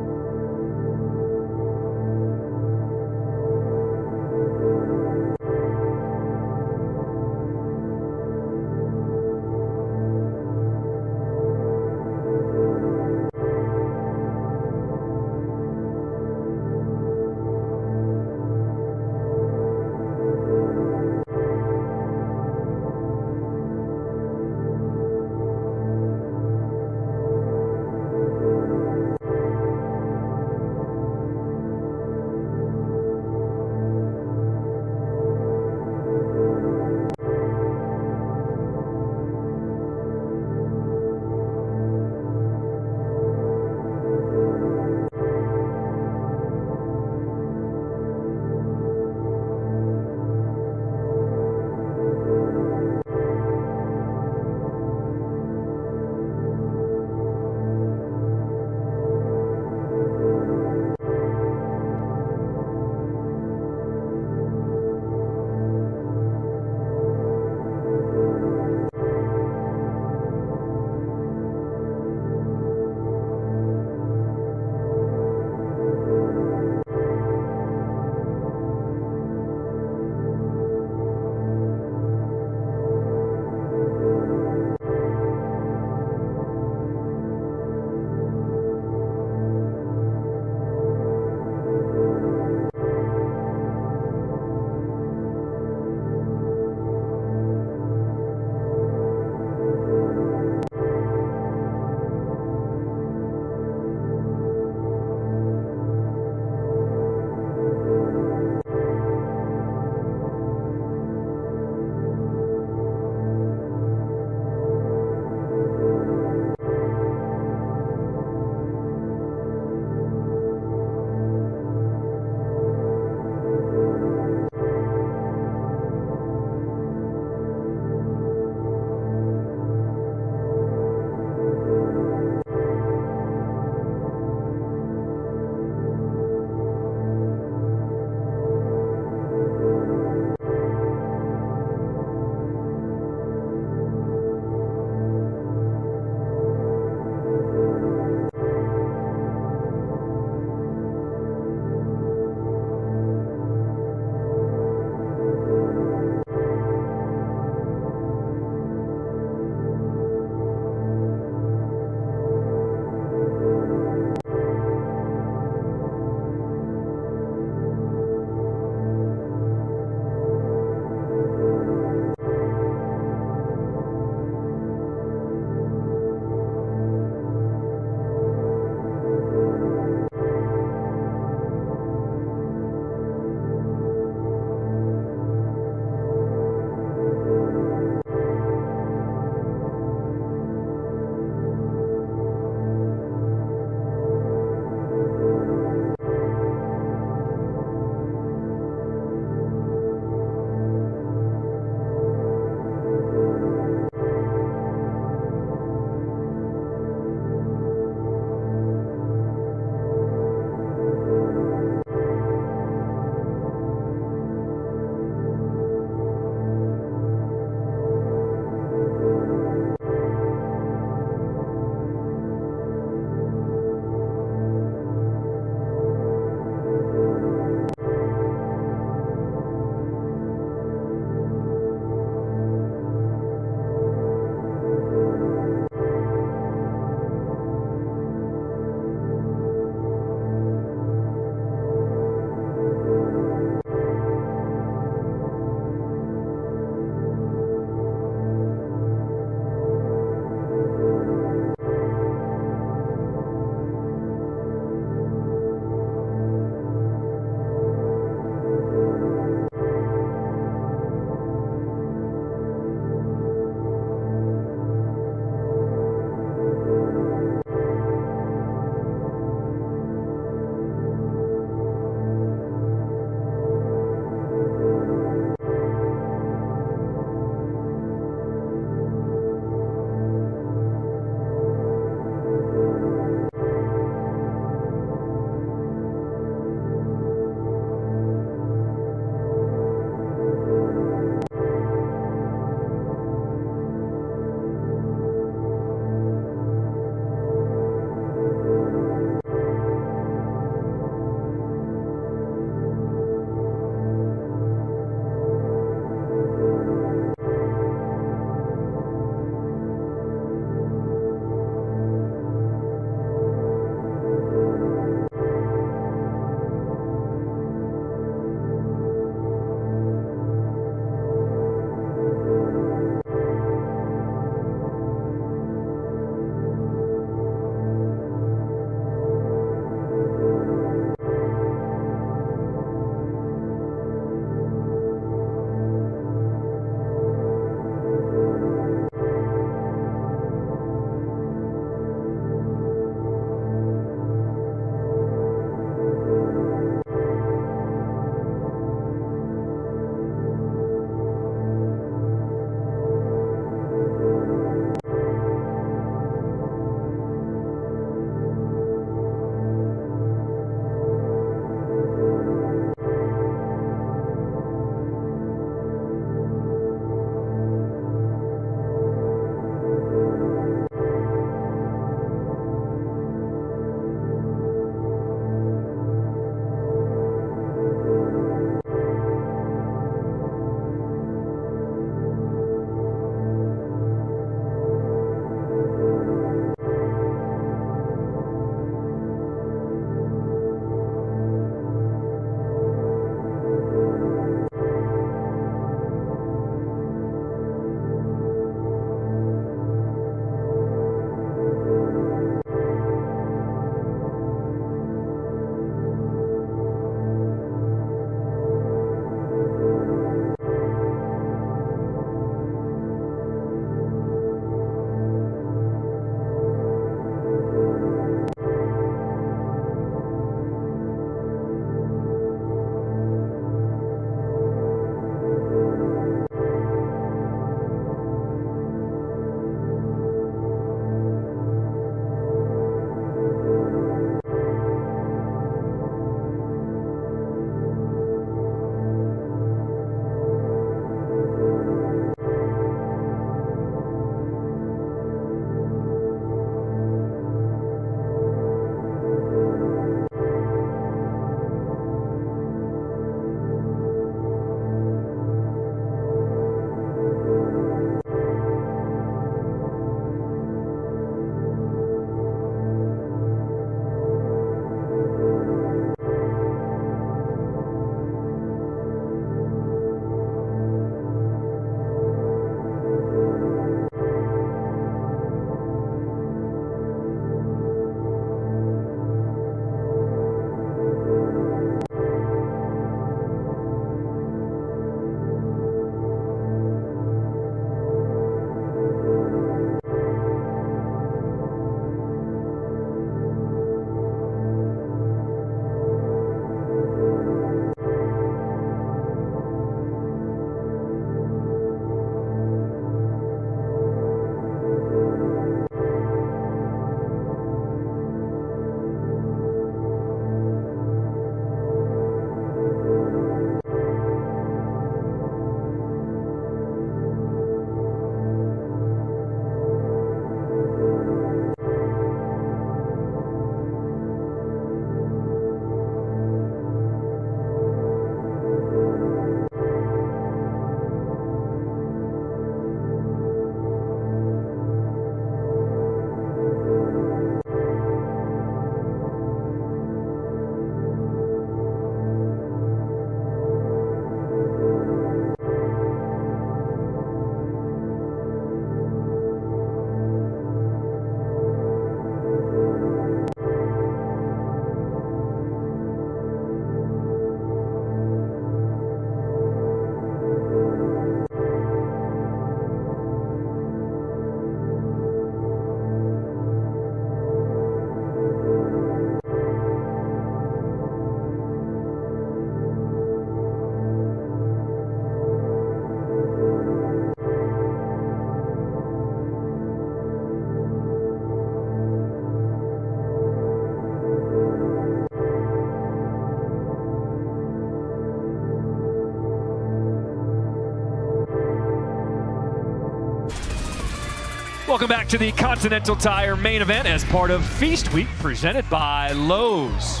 Welcome back to the Continental Tire main event as part of Feast Week presented by Lowe's.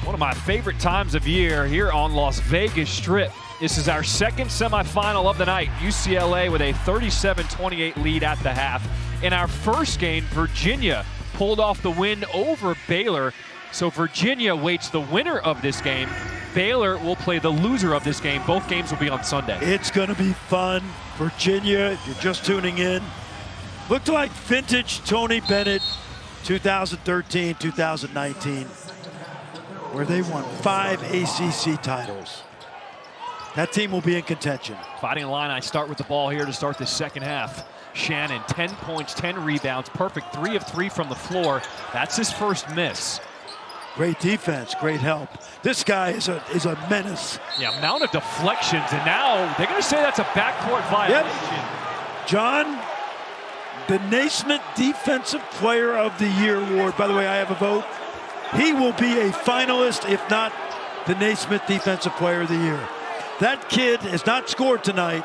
One of my favorite times of year here on Las Vegas Strip. This is our second semifinal of the night. UCLA with a 37-28 lead at the half. In our first game, Virginia pulled off the win over Baylor. So Virginia waits the winner of this game. Baylor will play the loser of this game. Both games will be on Sunday. It's going to be fun. Virginia, if you're just tuning in, looked like vintage Tony Bennett 2013, 2019, where they won 5 ACC titles. That team will be in contention. Fighting Illini start with the ball here to start the second half. Shannon, 10 points, 10 rebounds, perfect 3 of 3 from the floor. That's his first miss. Great defense, great help. This guy is a menace. Yeah, amount of deflections, and now they're going to say that's a backcourt violation. Yep. John, the Naismith Defensive Player of the Year award. By the way, I have a vote. He will be a finalist, if not the Naismith Defensive Player of the Year. That kid has not scored tonight,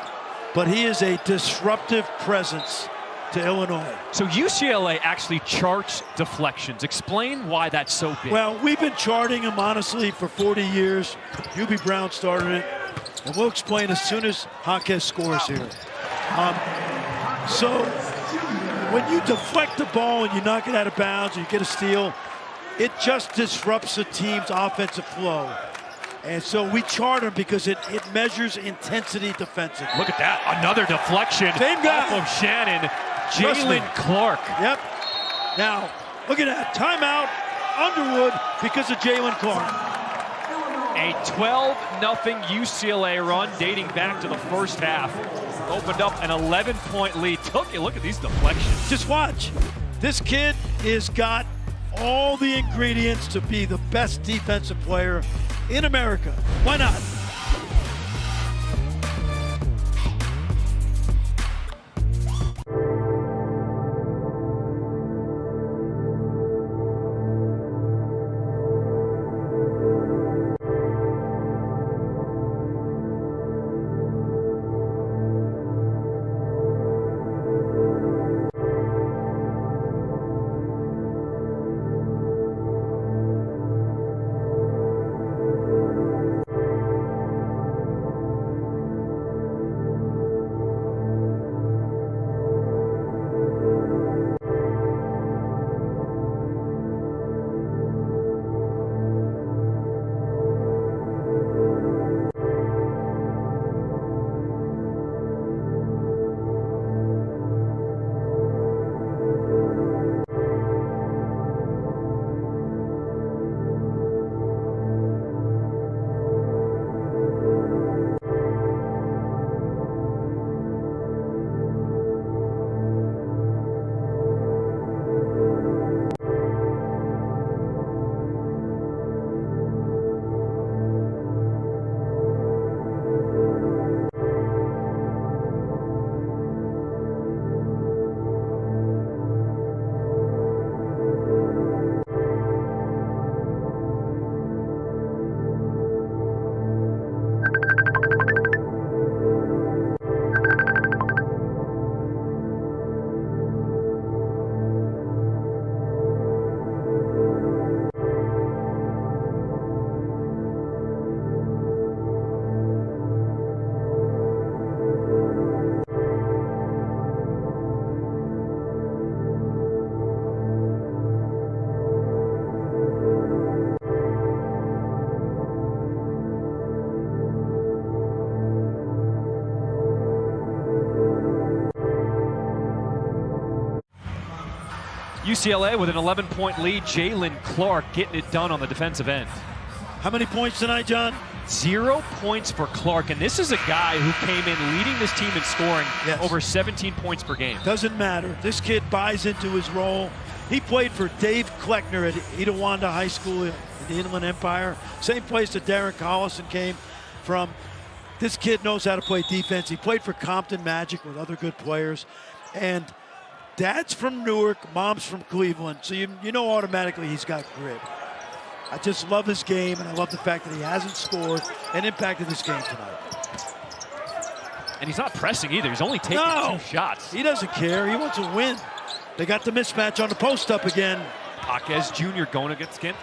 but he is a disruptive presence to Illinois. So UCLA actually charts deflections. Explain why that's so big. Well, we've been charting them, honestly, for 40 years. UB Brown started it, and we'll explain as soon as Jaquez scores here. So when you deflect the ball and you knock it out of bounds and you get a steal, it just disrupts the team's offensive flow. And so we chart them because it measures intensity defensively. Look at that, another deflection. Same guy. Off of Shannon, Jalen Clark. Yep. Now, look at that, timeout, Underwood, because of Jalen Clark. A 12-0 UCLA run dating back to the first half. Opened up an 11-point lead. Look at these deflections. Just watch. This kid has got all the ingredients to be the best defensive player in America. Why not? UCLA with an 11-point lead. Jalen Clark getting it done on the defensive end. How many points tonight, John? 0 points for Clark, and this is a guy who came in leading this team in scoring over 17 points per game. Doesn't matter. This kid buys into his role. He played for Dave Kleckner at Itawanda High School in the Inland Empire. Same place that Darren Collison came from. This kid knows how to play defense. He played for Compton Magic with other good players. And dad's from Newark, mom's from Cleveland. So you know automatically he's got grit. I just love his game, and I love the fact that he hasn't scored and impacted this game tonight. And he's not pressing either. He's only taking 2 shots. He doesn't care. He wants to win. They got the mismatch on the post up again. Jaquez Jr. going against the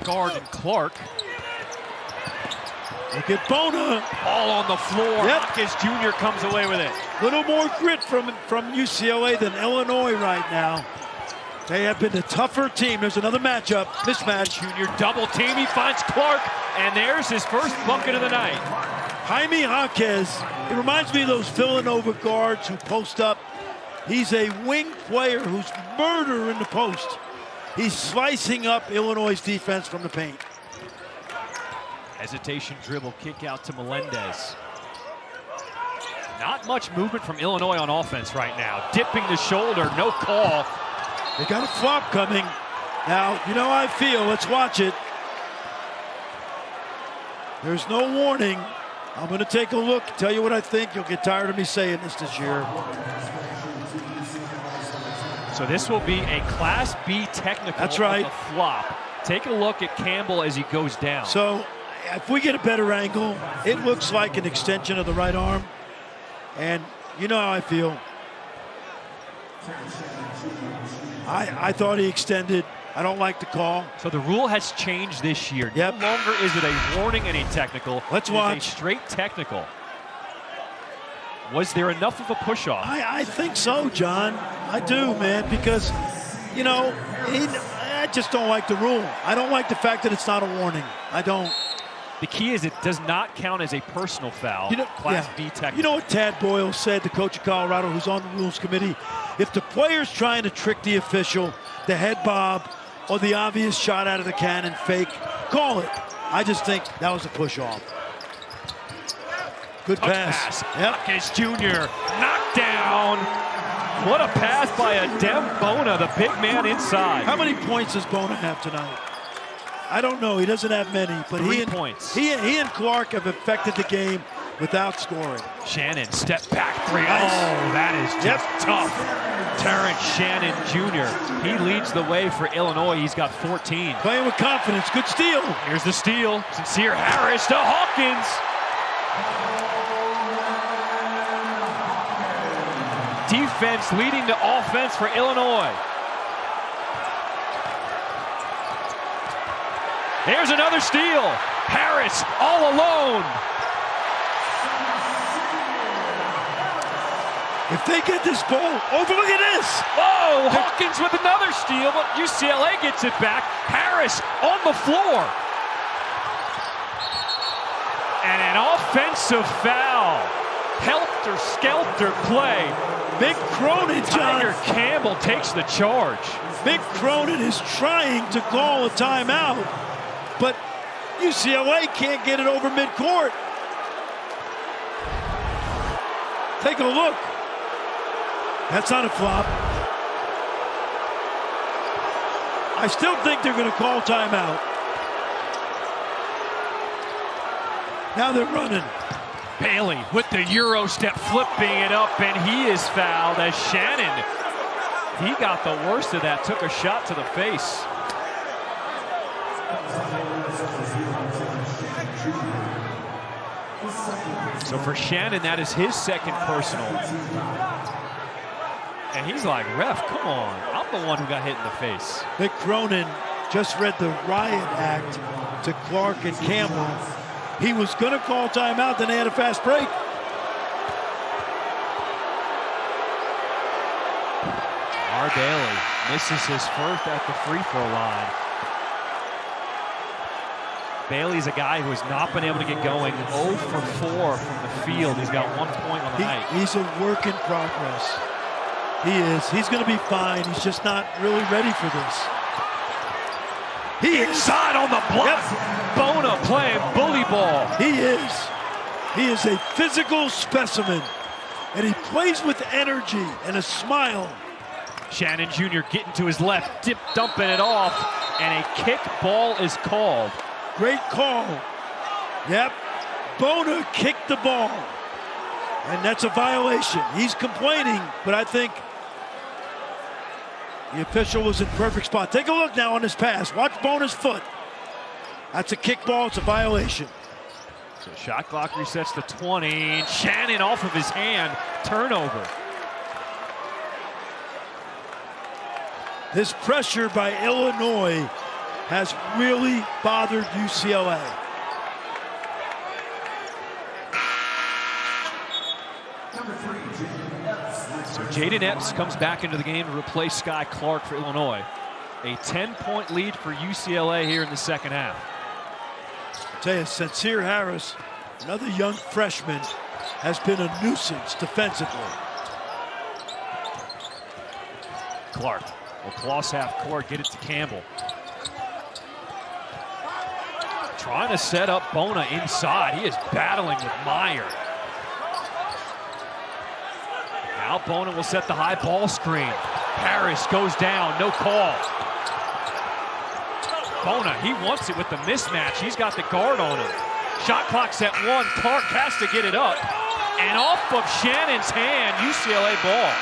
guard and Clark. Look at Bona. Ball on the floor. Yep. Jaquez Jr. comes away with it. Little more grit from UCLA than Illinois right now. They have been the tougher team. There's another mismatch. Jr. double team. He finds Clark, and there's his first bucket of the night. Jaime Jaquez. It reminds me of those Villanova guards who post up. He's a wing player who's murder in the post. He's slicing up Illinois' defense from the paint. Hesitation dribble, kick out to Melendez. Not much movement from Illinois on offense right now. Dipping the shoulder, no call. They got a flop coming. Now, you know how I feel. Let's watch it. There's no warning. I'm going to take a look, tell you what I think. You'll get tired of me saying this year. So this will be a Class B technical. That's right. With a flop. Take a look at Campbell as he goes down. So if we get a better angle, it looks like an extension of the right arm. And you know how I feel. I thought he extended. I don't like the call. So the rule has changed this year. Yep. No longer is it a warning and a technical. Let's watch. It's a straight technical. Was there enough of a push-off? I think so, John. I do, man, because, you know, I just don't like the rule. I don't like the fact that it's not a warning. I don't. The key is it does not count as a personal foul. You know, Class B technical. You know what Tad Boyle said, the coach of Colorado who's on the rules committee? If the player's trying to trick the official, the head bob, or the obvious shot out of the cannon fake, call it. I just think that was a push-off. Good pass. Yep. Jaquez Jr. knocked down. What a pass by Adem Bona, the big man inside. How many points does Bona have tonight? I don't know. He doesn't have many, but 3 points. He and Clark have affected the game without scoring. Shannon, step back 3. Nice. Oh, that is just tough. Terrence Shannon Jr. He leads the way for Illinois. He's got 14. Playing with confidence. Good steal. Here's the steal. Sincere Harris to Hawkins. Defense leading to offense for Illinois. There's another steal. Harris all alone. If they get this ball over, look at this. Whoa, Hawkins with another steal, but UCLA gets it back. Harris on the floor. And an offensive foul. Helter-skelter play. Big Cronin, John. Tiger Campbell takes the charge. Big Cronin is trying to call a timeout, but UCLA can't get it over midcourt. Take a look. That's not a flop. I still think they're going to call timeout. Now they're running. Bailey with the Euro step, flipping it up, and he is fouled as Shannon. He got the worst of that, took a shot to the face. So for Shannon, that is his second personal. And he's like, ref, come on. I'm the one who got hit in the face. Vic Cronin just read the riot act to Clark and Campbell. He was going to call timeout, then they had a fast break. R. Bailey misses his first at the free throw line. Bailey's a guy who has not been able to get going. 0 for 4 from the field. He's got 1 point on the night. He's a work in progress. He is. He's going to be fine. He's just not really ready for this. He is. Inside on the block. Yep. Bona playing bully ball. He is. He is a physical specimen. And he plays with energy and a smile. Shannon Jr. getting to his left, dumping it off, and a kick ball is called. Great call. Yep. Bona kicked the ball. And that's a violation. He's complaining, but I think the official was in perfect spot. Take a look now on this pass. Watch Bona's foot. That's a kick ball. It's a violation. So shot clock resets to 20. Shannon off of his hand. Turnover. This pressure by Illinois has really bothered UCLA. So Jaden Epps comes back into the game to replace Sky Clark for Illinois. A 10-point lead for UCLA here in the second half. I'll tell you, Sincere Harris, another young freshman, has been a nuisance defensively. Clark will cross half court, get it to Campbell. Trying to set up Bona inside. He is battling with Meyer. Now Bona will set the high ball screen. Harris goes down, no call. Bona, he wants it with the mismatch. He's got the guard on him. Shot clock's at 1. Clark has to get it up. And off of Shannon's hand, UCLA ball.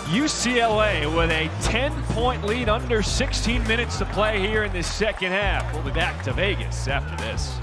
UCLA with a 10-point lead under 16 minutes to play here in this second half. We'll be back to Vegas after this.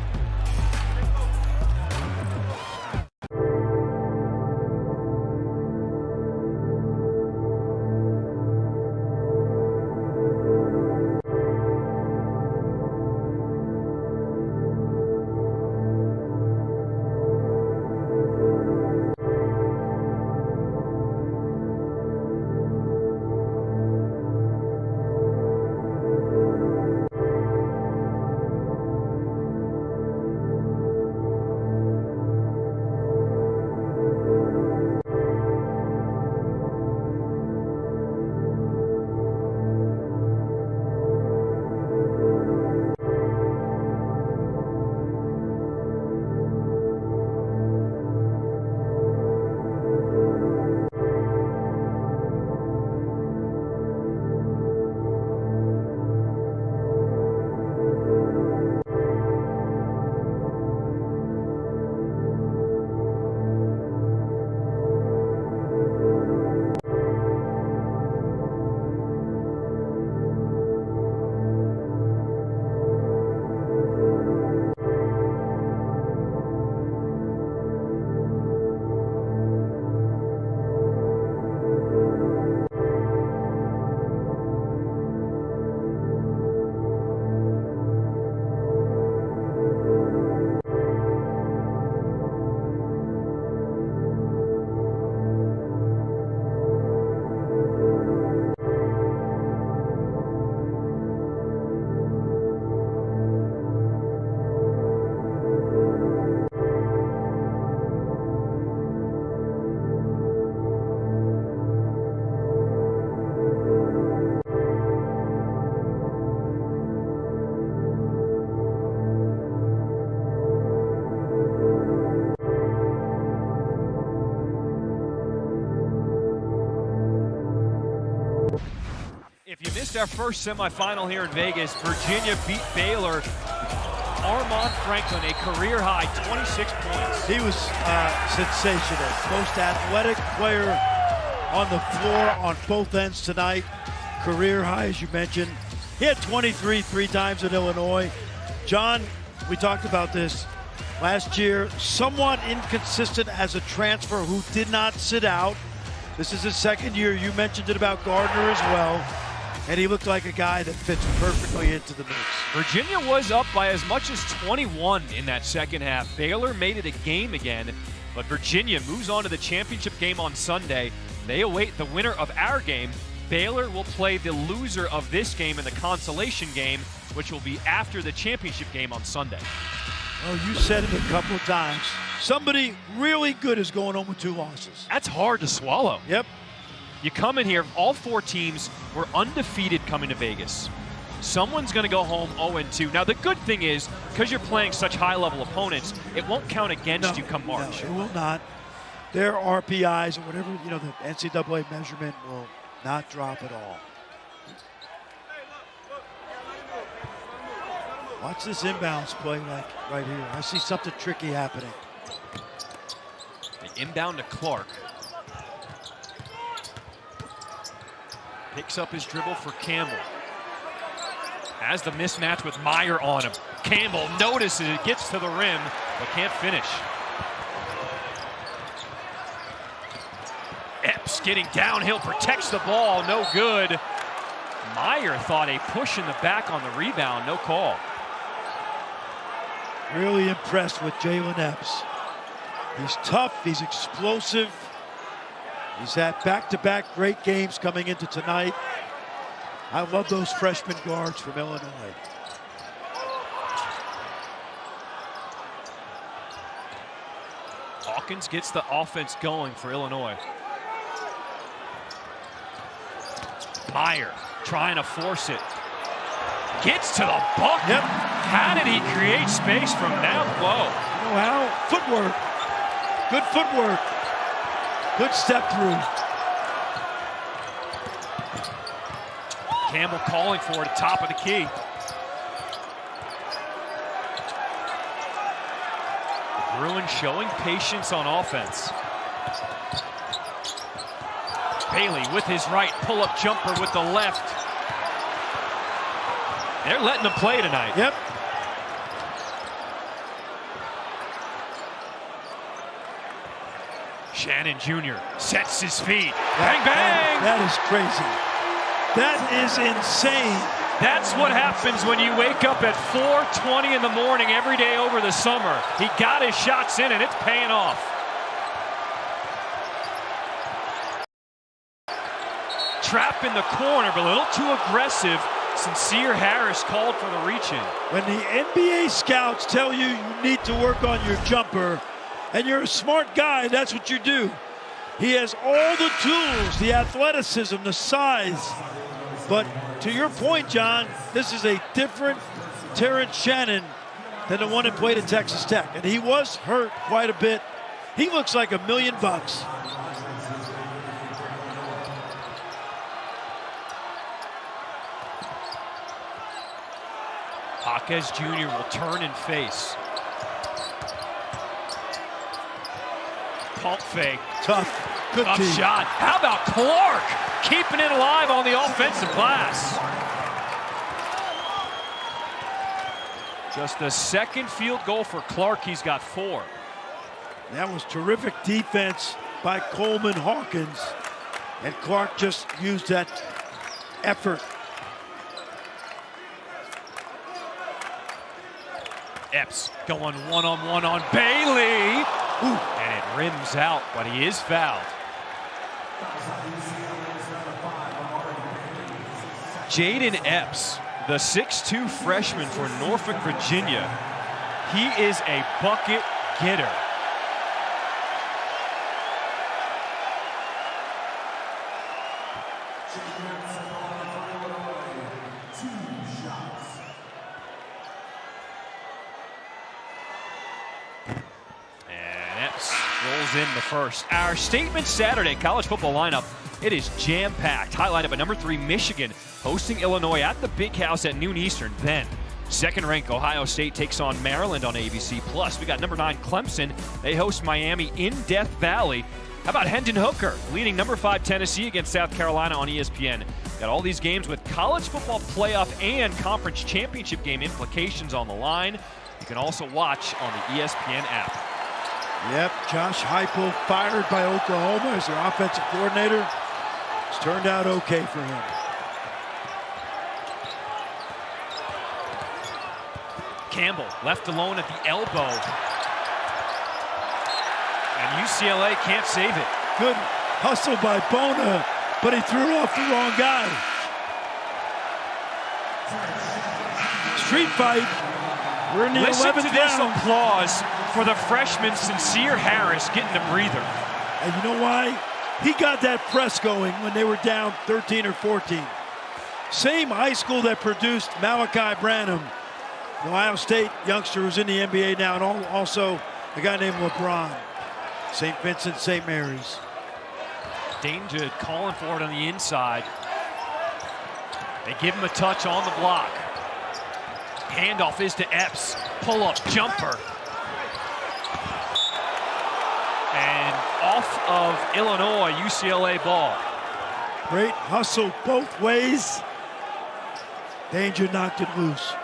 Our first semifinal here in Vegas. Virginia beat Baylor. Armand Franklin, a career-high 26 points. He was sensational. Most athletic player on the floor on both ends tonight. Career-high, as you mentioned. He had 23 three times in Illinois. John, we talked about this last year. Somewhat inconsistent as a transfer who did not sit out. This is his second year. You mentioned it about Gardner as well. And he looked like a guy that fits perfectly into the mix. Virginia was up by as much as 21 in that second half. Baylor made it a game again, but Virginia moves on to the championship game on Sunday. They await the winner of our game. Baylor will play the loser of this game in the consolation game, which will be after the championship game on Sunday. Well, you said it a couple of times. Somebody really good is going on with 2 losses. That's hard to swallow. Yep. You come in here, all 4 teams were undefeated coming to Vegas. Someone's going to go home 0-2. Now, the good thing is, because you're playing such high-level opponents, it won't count against you come March. No, it will not. Their RPIs or whatever, the NCAA measurement will not drop at all. Watch this inbounds play like right here. I see something tricky happening. The inbound to Clark. Picks up his dribble for Campbell. Has the mismatch with Meyer on him. Campbell notices it, gets to the rim, but can't finish. Epps getting downhill, protects the ball, no good. Meyer thought a push in the back on the rebound, no call. Really impressed with Jalen Epps. He's tough, he's explosive. He's had back-to-back great games coming into tonight. I love those freshman guards from Illinois. Hawkins gets the offense going for Illinois. Meyer trying to force it. Gets to the bucket. Yep. How did he create space from down low? You know how? Footwork. Good footwork. Good step through. Campbell calling for it at top of the key. The Bruins showing patience on offense. Bailey with his right, pull-up jumper with the left. They're letting them play tonight. Yep. Shannon Jr. sets his feet. Bang, bang! That is crazy. That is insane. That's what happens when you wake up at 4:20 in the morning every day over the summer. He got his shots in and it's paying off. Trap in the corner, but a little too aggressive. Sincere Harris called for the reach-in. When the NBA scouts tell you you need to work on your jumper, and you're a smart guy, that's what you do. He has all the tools, the athleticism, the size. But to your point, John, this is a different Terrence Shannon than the one that played at Texas Tech. And he was hurt quite a bit. He looks like $1 million. Jaquez Jr. will turn and face. Pump fake. Tough. Good Tough team. shot. How about Clark? Keeping it alive on the offensive glass. Just the second field goal for Clark. He's got 4. That was terrific defense by Coleman Hawkins. And Clark just used that effort. Epps going one-on-one on Bailey. Ooh. And it rims out, but he is fouled. Jaden Epps, the 6'2 freshman for Norfolk, Virginia. He is a bucket getter. Rolls in the first. Our statement Saturday college football lineup, it is jam-packed, highlighted by number 3 Michigan hosting Illinois at the Big House at noon Eastern. Then second-ranked Ohio State takes on Maryland on ABC. Plus we got number 9 Clemson. They host Miami in Death Valley. How about Hendon Hooker leading number 5 Tennessee against South Carolina on ESPN. Got all these games with college football playoff and conference championship game implications on the line. You can also watch on the ESPN app. Yep, Josh Heupel fired by Oklahoma as their offensive coordinator. It's turned out okay for him. Campbell left alone at the elbow. And UCLA can't save it. Good hustle by Bona, but he threw off the wrong guy. Street fight. We're in the 11th round. Listen to this applause for the freshman Sincere Harris getting a breather. And you know why? He got that press going when they were down 13 or 14. Same high school that produced Malachi Branham, the Ohio State youngster who's in the NBA now, and also a guy named LeBron. St. Vincent, St. Mary's. Danger calling for it on the inside. They give him a touch on the block. Handoff is to Epps. Pull-up jumper. And off of Illinois, UCLA ball. Great hustle both ways. Danger knocked it loose.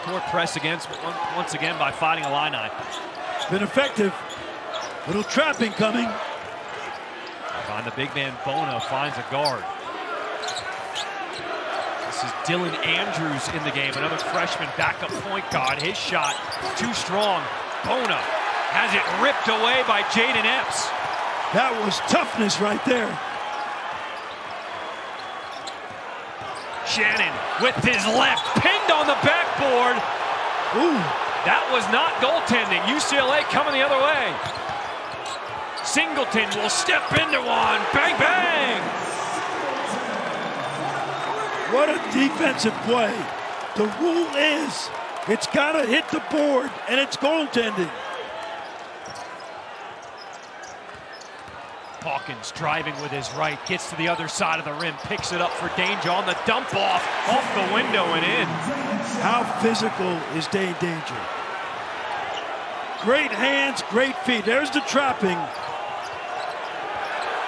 court press once again by Fighting Illini. Been effective. Little trapping coming. Find the big man Bona, finds a guard. This is Dylan Andrews in the game, another freshman backup point guard. His shot too strong. Bona has it ripped away by Jaden Epps. That was toughness right there. Shannon with his left, pinned on the backboard. Ooh. That was not goaltending. UCLA coming the other way. Singleton will step into one. Bang, bang. What a defensive play. The rule is it's got to hit the board, and it's goaltending. Hawkins driving with his right, gets to the other side of the rim, picks it up for Danger on the dump off the window and in. How physical is Danger? Great hands, great feet. There's the trapping.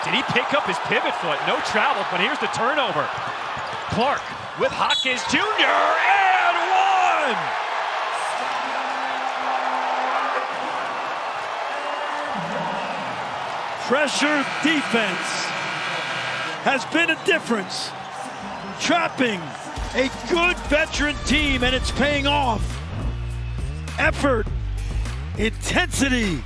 Did he pick up his pivot foot? No travel, but here's the turnover. Clark with Hawkins Jr. and one! Pressure defense has been a difference. Trapping a good veteran team, and it's paying off. Effort, intensity.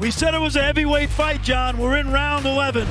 We said it was a heavyweight fight, John. We're in round 11.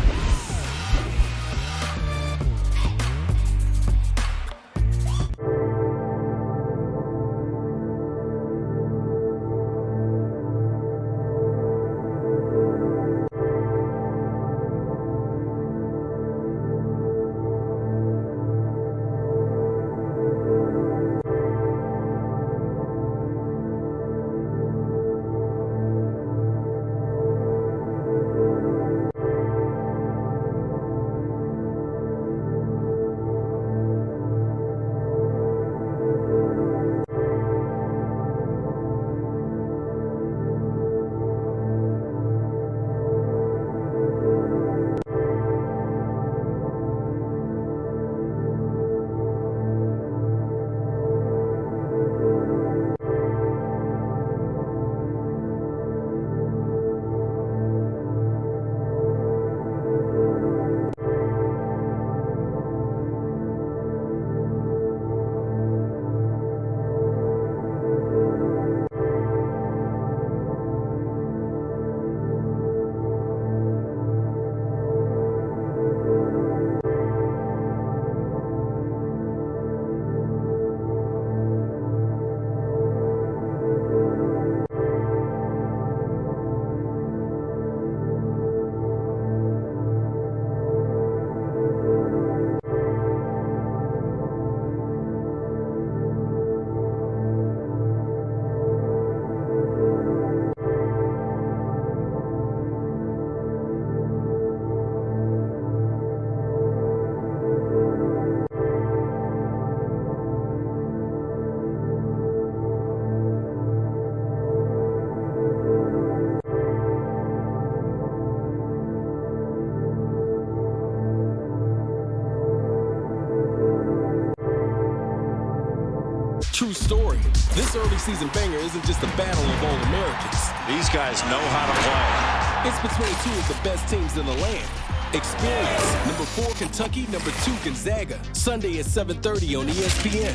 True story. This early season banger isn't just a battle of all Americans. These guys know how to play. It's between two of the best teams in the land. Experience number 4 Kentucky, number 2 Gonzaga. Sunday at 7:30 on ESPN.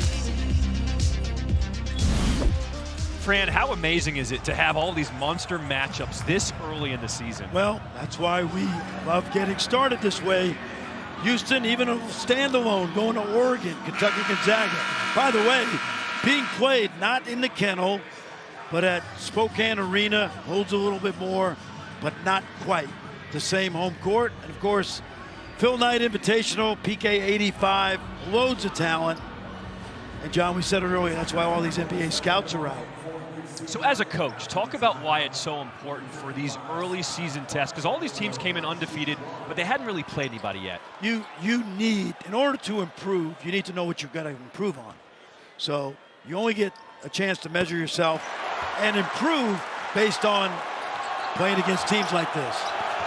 Fran, how amazing is it to have all these monster matchups this early in the season? Well, that's why we love getting started this way. Houston, even a standalone, going to Oregon, Kentucky, Gonzaga. By the way, being played not in the Kennel, but at Spokane Arena, holds a little bit more, but not quite the same home court. And of course, Phil Knight Invitational, PK 85, loads of talent. And John, we said it earlier, that's why all these NBA scouts are out. So as a coach, talk about why it's so important for these early season tests, because all these teams came in undefeated, but they hadn't really played anybody yet. You need, in order to improve, you need to know what you've got to improve on. So you only get a chance to measure yourself and improve based on playing against teams like this.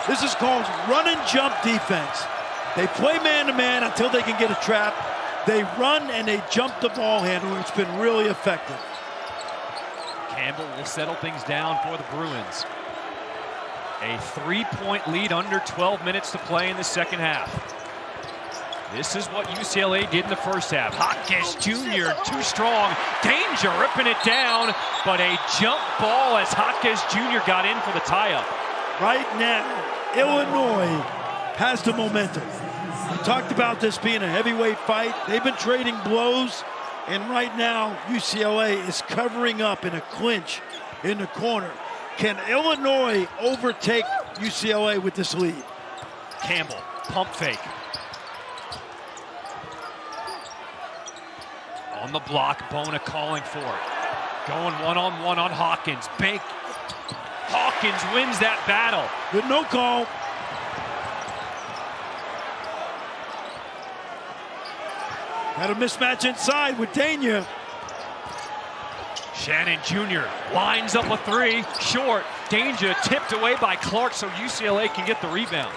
This is called run and jump defense. They play man-to-man until they can get a trap. They run and they jump the ball handler. It's been really effective. Campbell will settle things down for the Bruins. A 3-point lead under 12 minutes to play in the second half. This is what UCLA did in the first half. Hopkins Jr. too strong. Danger ripping it down, but a jump ball as Hopkins Jr. got in for the tie-up. Right now, Illinois has the momentum. We talked about this being a heavyweight fight. They've been trading blows, and right now UCLA is covering up in a clinch in the corner. Can Illinois overtake UCLA with this lead? Campbell, pump fake. On the block, Bona calling for it. Going one-on-one on Hawkins. Bank. Hawkins wins that battle. Good no call. Had a mismatch inside with Dania. Shannon Jr. lines up a three, short. Danger tipped away by Clark so UCLA can get the rebound.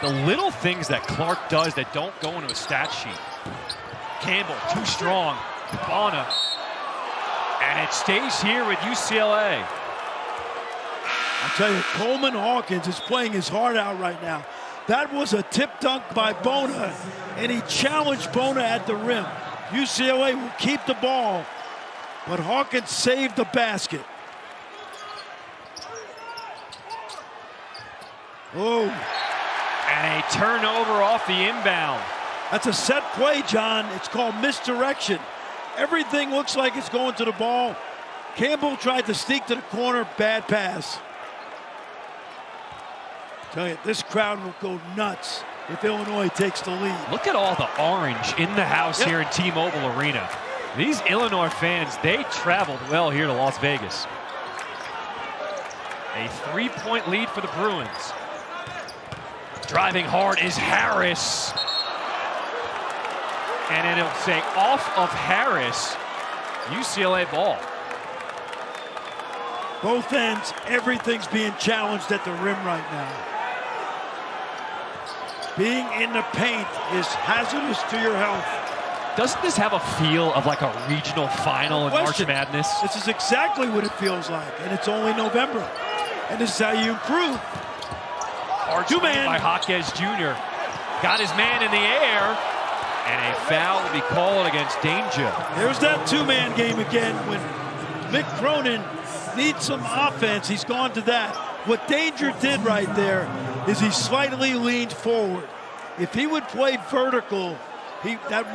The little things that Clark does that don't go into a stat sheet. Campbell, too strong. Bona. And it stays here with UCLA. I'll tell you, Coleman Hawkins is playing his heart out right now. That was a tip dunk by Bona, and he challenged Bona at the rim. UCLA will keep the ball, but Hawkins saved the basket. Oh. And a turnover off the inbound. That's a set play, John. It's called misdirection. Everything looks like it's going to the ball. Campbell tried to sneak to the corner, bad pass. Tell you, this crowd will go nuts if Illinois takes the lead. Look at all the orange in the house here in T-Mobile Arena. These Illinois fans, they traveled well here to Las Vegas. A 3-point lead for the Bruins. Driving hard is Harris. And it'll say off of Harris, UCLA ball. Both ends, everything's being challenged at the rim right now. Being in the paint is hazardous to your health. Doesn't this have a feel of like a regional final in March Madness? This is exactly what it feels like, and it's only November. And this is how you improve. Hard two-man by Hawkins Jr. Got his man in the air, and a foul will be called against Danger. There's that two-man game again. When Mick Cronin needs some offense, he's gone to that. What Danger did right there is he slightly leaned forward. If he would play vertical, that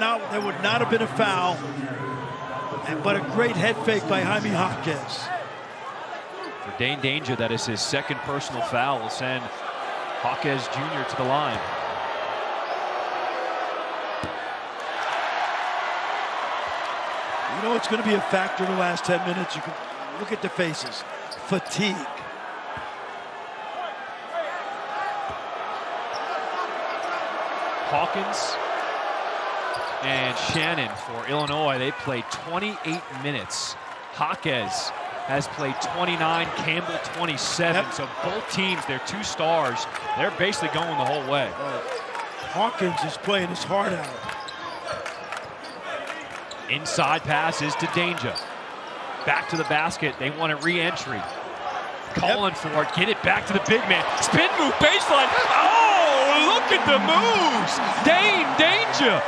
would not have been a foul. But a great head fake by Jaime Hawkins. For Dane Danger, that is his second personal foul. Will send Hawkins Jr. to the line. You know it's going to be a factor in the last 10 minutes. You can look at the faces. Fatigue. Hawkins and Shannon for Illinois. They played 28 minutes. Hawkins has played 29, Campbell 27. Yep. So both teams, their two stars, they're basically going the whole way. Hawkins is playing his heart out. Inside passes to Danger. Back to the basket. They want a re-entry. Calling for it. Get it back to the big man. Spin move, baseline. Oh, look at the moves. Dane Danger.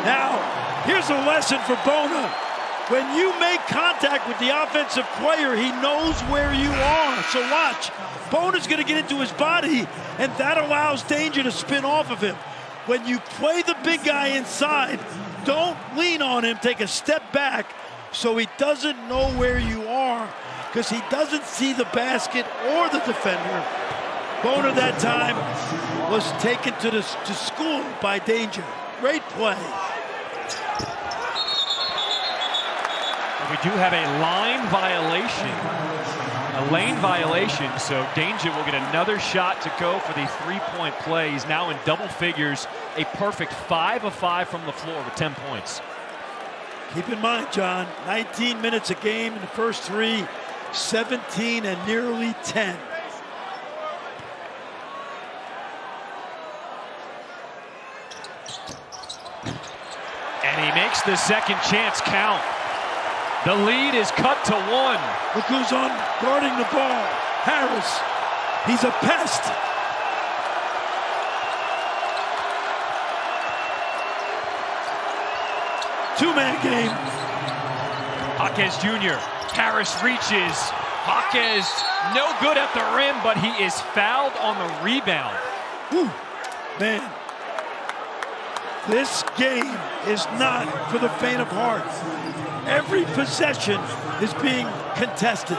Now, here's a lesson for Bona. When you make contact with the offensive player, he knows where you are. So watch. Bona's going to get into his body, and that allows Danger to spin off of him. When you play the big guy inside, don't lean on him. Take a step back so he doesn't know where you are, because he doesn't see the basket or the defender. Bona that time was taken to school by Danger. Great play. We do have a line violation. A lane violation, so Danger will get another shot to go for the three-point play. He's now in double figures, a perfect 5 of 5 from the floor with 10 points. Keep in mind, John, 19 minutes a game in the first three, 17 and nearly 10. the second chance count. The lead is cut to 1. Look who's on guarding the ball. Harris. He's a pest. Two-man game. Jaquez Jr. Harris reaches. Jaquez no good at the rim, but he is fouled on the rebound. Whew. Man, this game is not for the faint of heart. Every possession is being contested.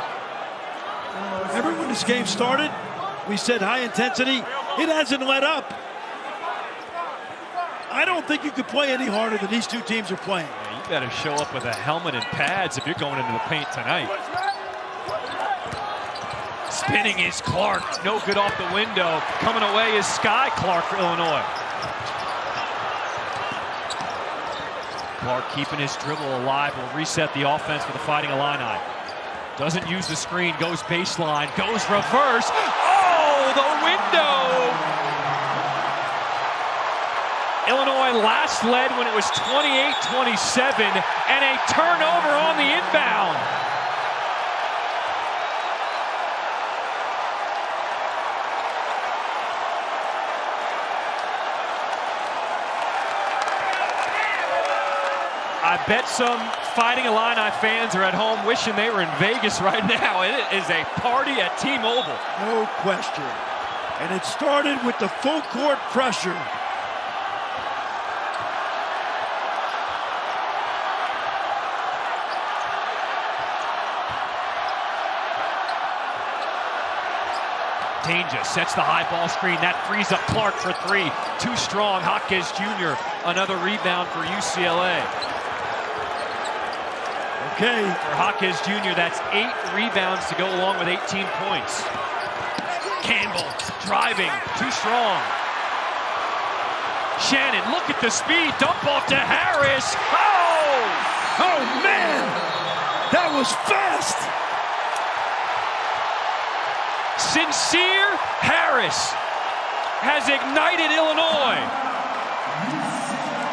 Remember when this game started? We said high intensity. It hasn't let up. I don't think you could play any harder than these two teams are playing. Yeah, you better show up with a helmet and pads if you're going into the paint tonight. Spinning is Clark. No good off the window. Coming away is Sky Clark for Illinois. Clark keeping his dribble alive, will reset the offense for the Fighting Illini. Doesn't use the screen, goes baseline, goes reverse. Oh, the window! Illinois last led when it was 28-27, and a turnover on the inbound. I bet some Fighting Illini fans are at home wishing they were in Vegas right now. It is a party at T-Mobile. No question. And it started with the full court pressure. Danger sets the high ball screen. That frees up Clark for 3. Too strong. Jaquez Jr. Another rebound for UCLA. Okay. For Jaquez Jr., that's 8 rebounds to go along with 18 points. Campbell driving. Too strong. Shannon, look at the speed. Dump off to Harris. Oh! Oh, man! That was fast! Sincere Harris has ignited Illinois.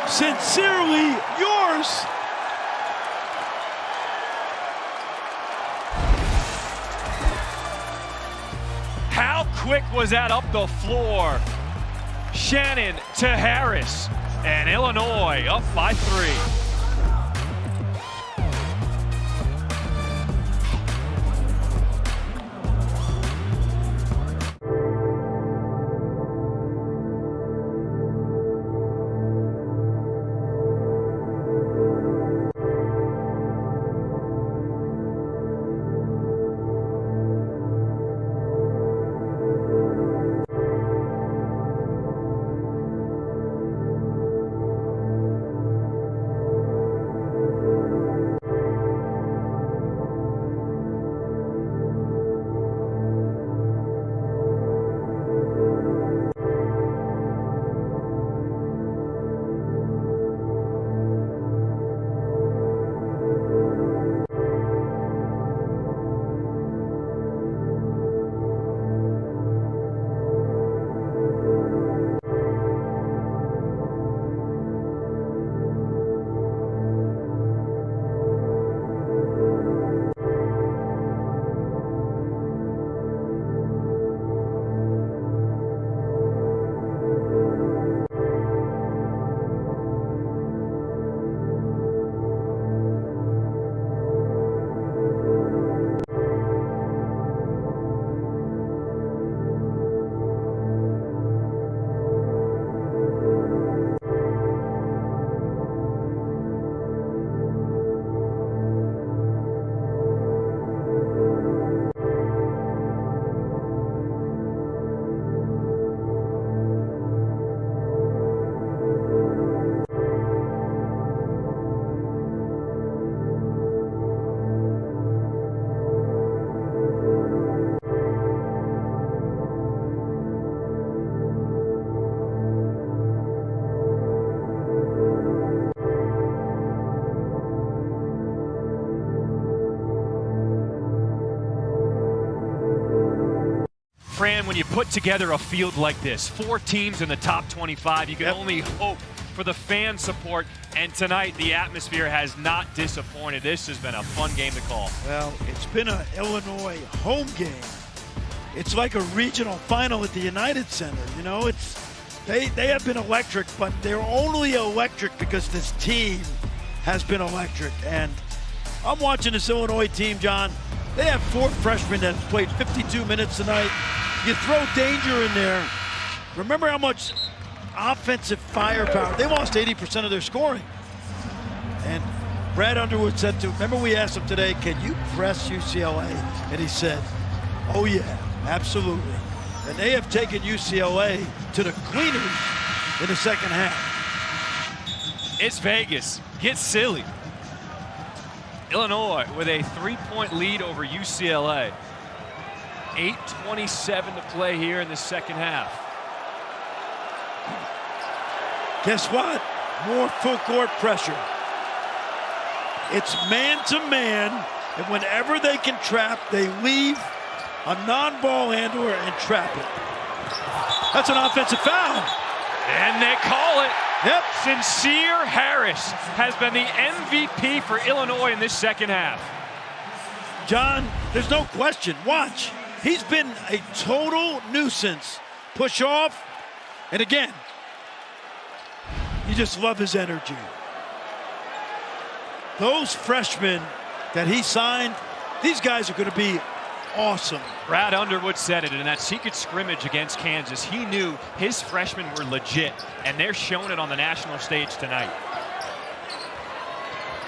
Sincerely yours. How quick was that up the floor? Shannon to Harris, and Illinois up by 3. Fran, when you put together a field like this, 4 teams in the top 25, you can only hope for the fan support. And tonight, the atmosphere has not disappointed. This has been a fun game to call. Well, it's been an Illinois home game. It's like a regional final at the United Center. You know, they have been electric, but they're only electric because this team has been electric. And I'm watching this Illinois team, John. They have 4 freshmen that have played 52 minutes tonight. You throw danger in there. Remember how much offensive firepower. They lost 80% of their scoring. And Brad Underwood said to, remember we asked him today, can you press UCLA? And he said, oh yeah, absolutely. And they have taken UCLA to the cleaners in the second half. It's Vegas. Get silly. Illinois with a 3-point lead over UCLA. 8:27 to play here in the second half. Guess what? More full court pressure. It's man to man, and whenever they can trap, they leave a non-ball handler and trap it. That's an offensive foul. And they call it. Yep. Sincere Harris has been the MVP for Illinois in this second half. John, there's no question. Watch. He's been a total nuisance. Push off. And again, you just love his energy. Those freshmen that he signed, these guys are going to be awesome. Brad Underwood said it in that secret scrimmage against Kansas. He knew his freshmen were legit, and they're showing it on the national stage tonight.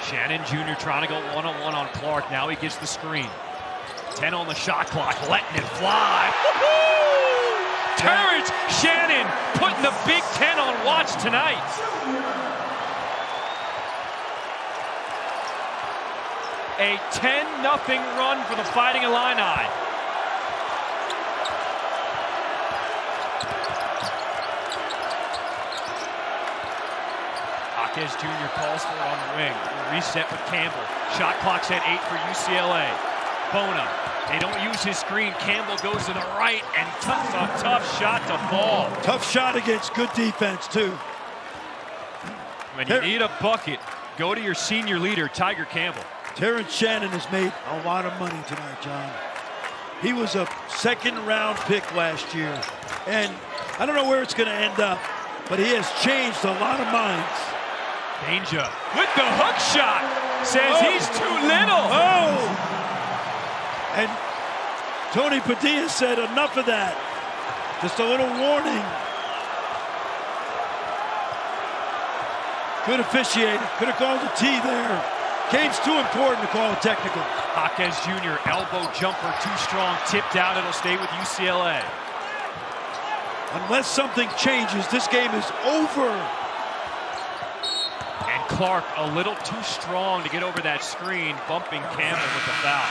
Shannon Jr. trying to go one-on-one on Clark. Now he gets the screen. 10 on the shot clock, letting it fly. Terrence Shannon putting the Big Ten on watch tonight. A 10-0 run for the Fighting Illini. Hawkes Jr. calls for it on the wing. Reset with Campbell. Shot clock's at 8 for UCLA. Bona, they don't use his screen. Campbell goes to the right, and tough shot to fall. Tough shot against good defense, too. When you need a bucket, go to your senior leader, Tiger Campbell. Terrence Shannon has made a lot of money tonight, John. He was a second-round pick last year, and I don't know where it's going to end up, but he has changed a lot of minds. Danger with the hook shot. Says he's too little. Oh! And Tony Padilla said enough of that. Just a little warning. Good officiating. Could have called a T there. Game's too important to call a technical. Hawkes Jr. elbow jumper too strong. Tipped out. It'll stay with UCLA. Unless something changes, this game is over. And Clark a little too strong to get over that screen, bumping Campbell with the foul.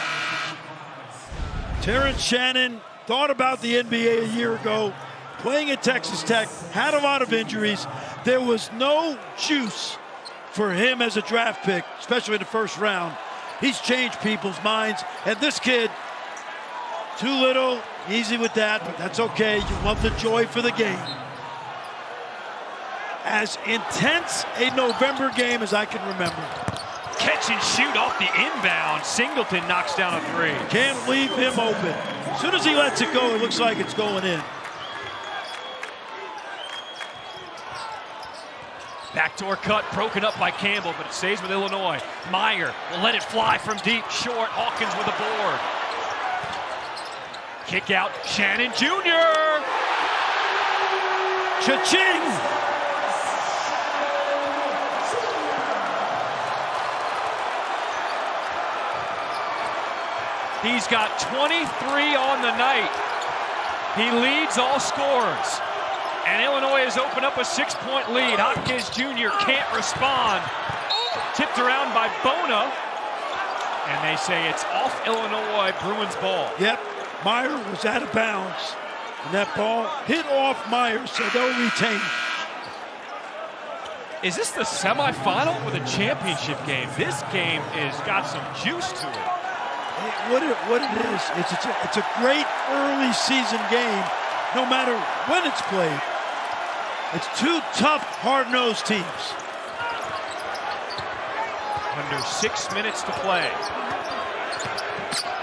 Terrence Shannon thought about the NBA a year ago, playing at Texas Tech, had a lot of injuries. There was no juice for him as a draft pick, especially in the first round. He's changed people's minds, and this kid, too little, easy with that, but that's okay. You love the joy for the game. As intense a November game as I can remember. Catch and shoot off the inbound. Singleton knocks down a 3. Can't leave him open. As soon as he lets it go, it looks like it's going in. Backdoor cut broken up by Campbell, but it stays with Illinois. Meyer will let it fly from deep. Short. Hawkins with a board. Kick out. Shannon Jr. Cha-ching! He's got 23 on the night. He leads all scorers. And Illinois has opened up a 6-point lead. Hopkins Jr. can't respond. Tipped around by Bona. And they say it's off Illinois, Bruins ball. Yep, Meyer was out of bounds. And that ball hit off Meyer, so they'll retain. Is this the semifinal or the championship game? This game has got some juice to it. What it is, it's a great early season game, no matter when it's played. It's two tough, hard-nosed teams. Under 6 minutes to play.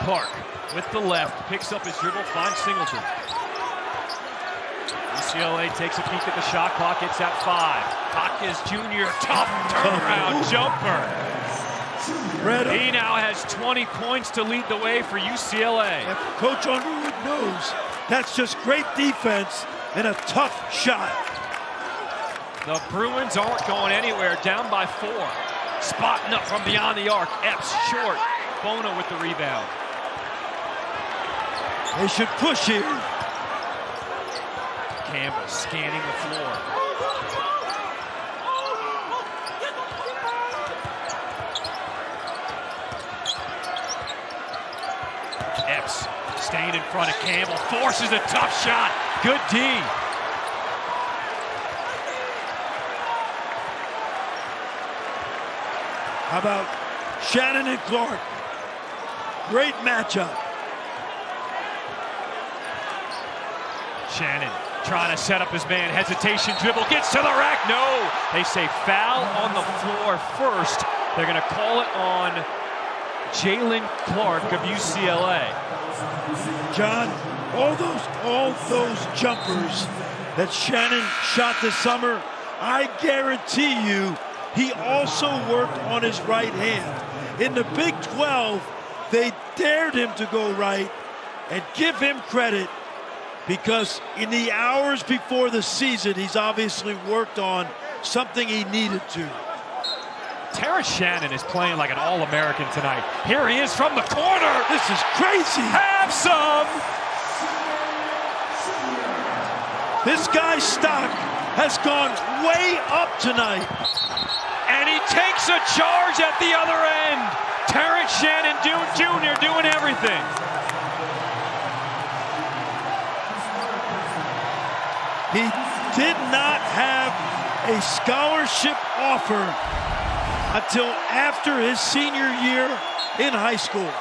Clark with the left, picks up his dribble, finds Singleton. UCLA takes a peek at the shot clock, it's at 5. Hopkins Jr., tough turnaround jumper. He now has 20 points to lead the way for UCLA. And Coach Underwood knows that's just great defense and a tough shot. The Bruins aren't going anywhere, down by 4. Spotting up from beyond the arc, Epps short. Bono with the rebound. They should push here. Campbell scanning the floor. Epps staying in front of Campbell, forces a tough shot. Good D. How about Shannon and Clark? Great matchup. Shannon trying to set up his man, hesitation dribble, gets to the rack, no! They say foul on the floor first. They're gonna call it on Jalen Clark of UCLA. John, all those jumpers that Shannon shot this summer, I guarantee you he also worked on his right hand. In the Big 12, they dared him to go right, and give him credit, because in the hours before the season, he's obviously worked on something he needed to. Terrence Shannon is playing like an All-American tonight. Here he is from the corner. This is crazy. Have some. This guy's stock has gone way up tonight. And he takes a charge at the other end. Terrence Shannon Jr. doing everything. He did not have a scholarship offer until after his senior year in high school.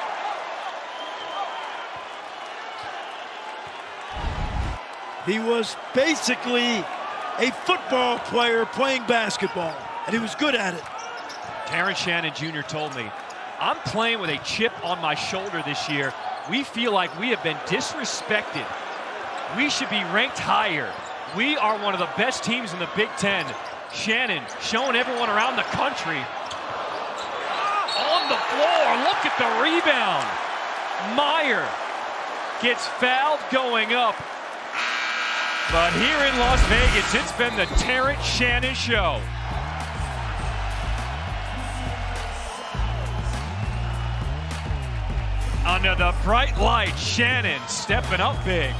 He was basically a football player playing basketball, and he was good at it. Terrence Shannon Jr. told me, I'm playing with a chip on my shoulder this year. We feel like we have been disrespected. We should be ranked higher. We are one of the best teams in the Big Ten. Shannon showing everyone around the country. On the floor, look at the rebound. Meyer gets fouled going up. But here in Las Vegas, it's been the Terrence Shannon show. Under the bright light, Shannon stepping up big.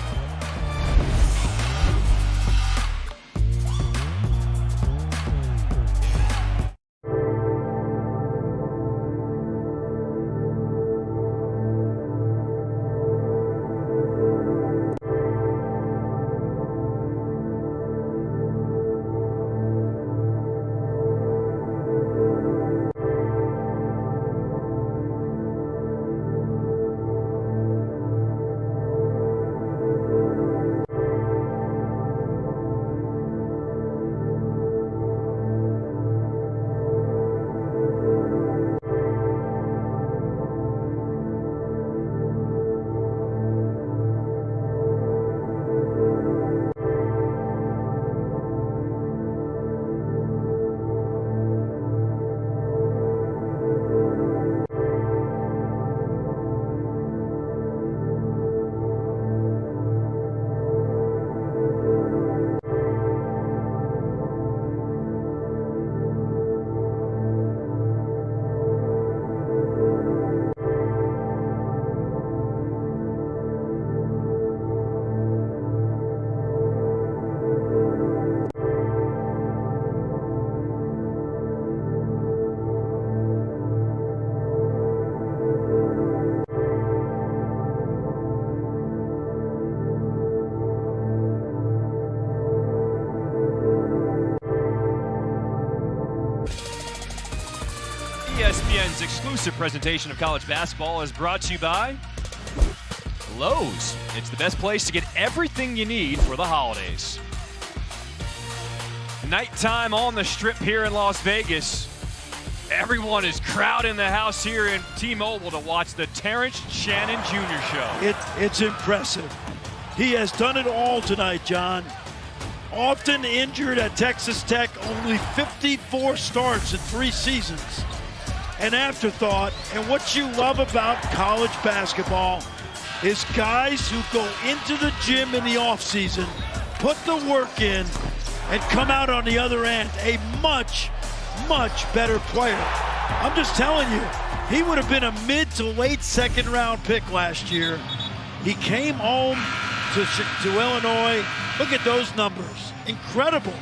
ESPN's exclusive presentation of college basketball is brought to you by Lowe's. It's the best place to get everything you need for the holidays. Nighttime on the Strip here in Las Vegas. Everyone is crowding the house here in T-Mobile to watch the Terrence Shannon Jr. show. It's impressive. He has done it all tonight, John. Often injured at Texas Tech, only 54 starts in 3 seasons. An afterthought, and what you love about college basketball is guys who go into the gym in the offseason, put the work in, and come out on the other end a much, much better player. I'm just telling you, he would have been a mid to late second round pick last year. He came home to Illinois. Look at those numbers. Incredible.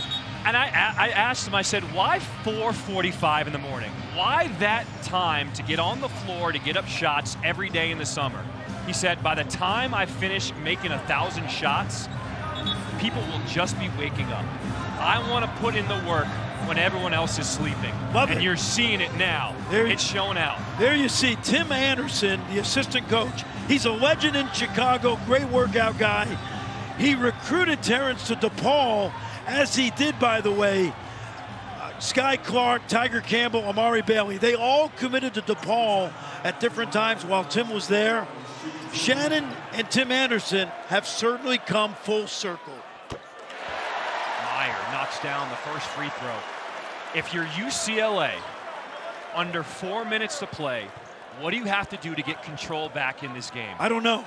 And I asked him, I said, why 4:45 in the morning? Why that time to get on the floor to get up shots every day in the summer? He said, by the time I finish making 1,000 shots, people will just be waking up. I want to put in the work when everyone else is sleeping. Love it. And you're seeing it now. It's showing out. There you see Tim Anderson, the assistant coach. He's a legend in Chicago, great workout guy. He recruited Terrence to DePaul, as he did, by the way, Sky Clark, Tiger Campbell, Amari Bailey. They all committed to DePaul at different times while Tim was there. Shannon and Tim Anderson have certainly come full circle. Meyer knocks down the first free throw. If you're UCLA, under 4 minutes to play, what do you have to do to get control back in this game? I don't know.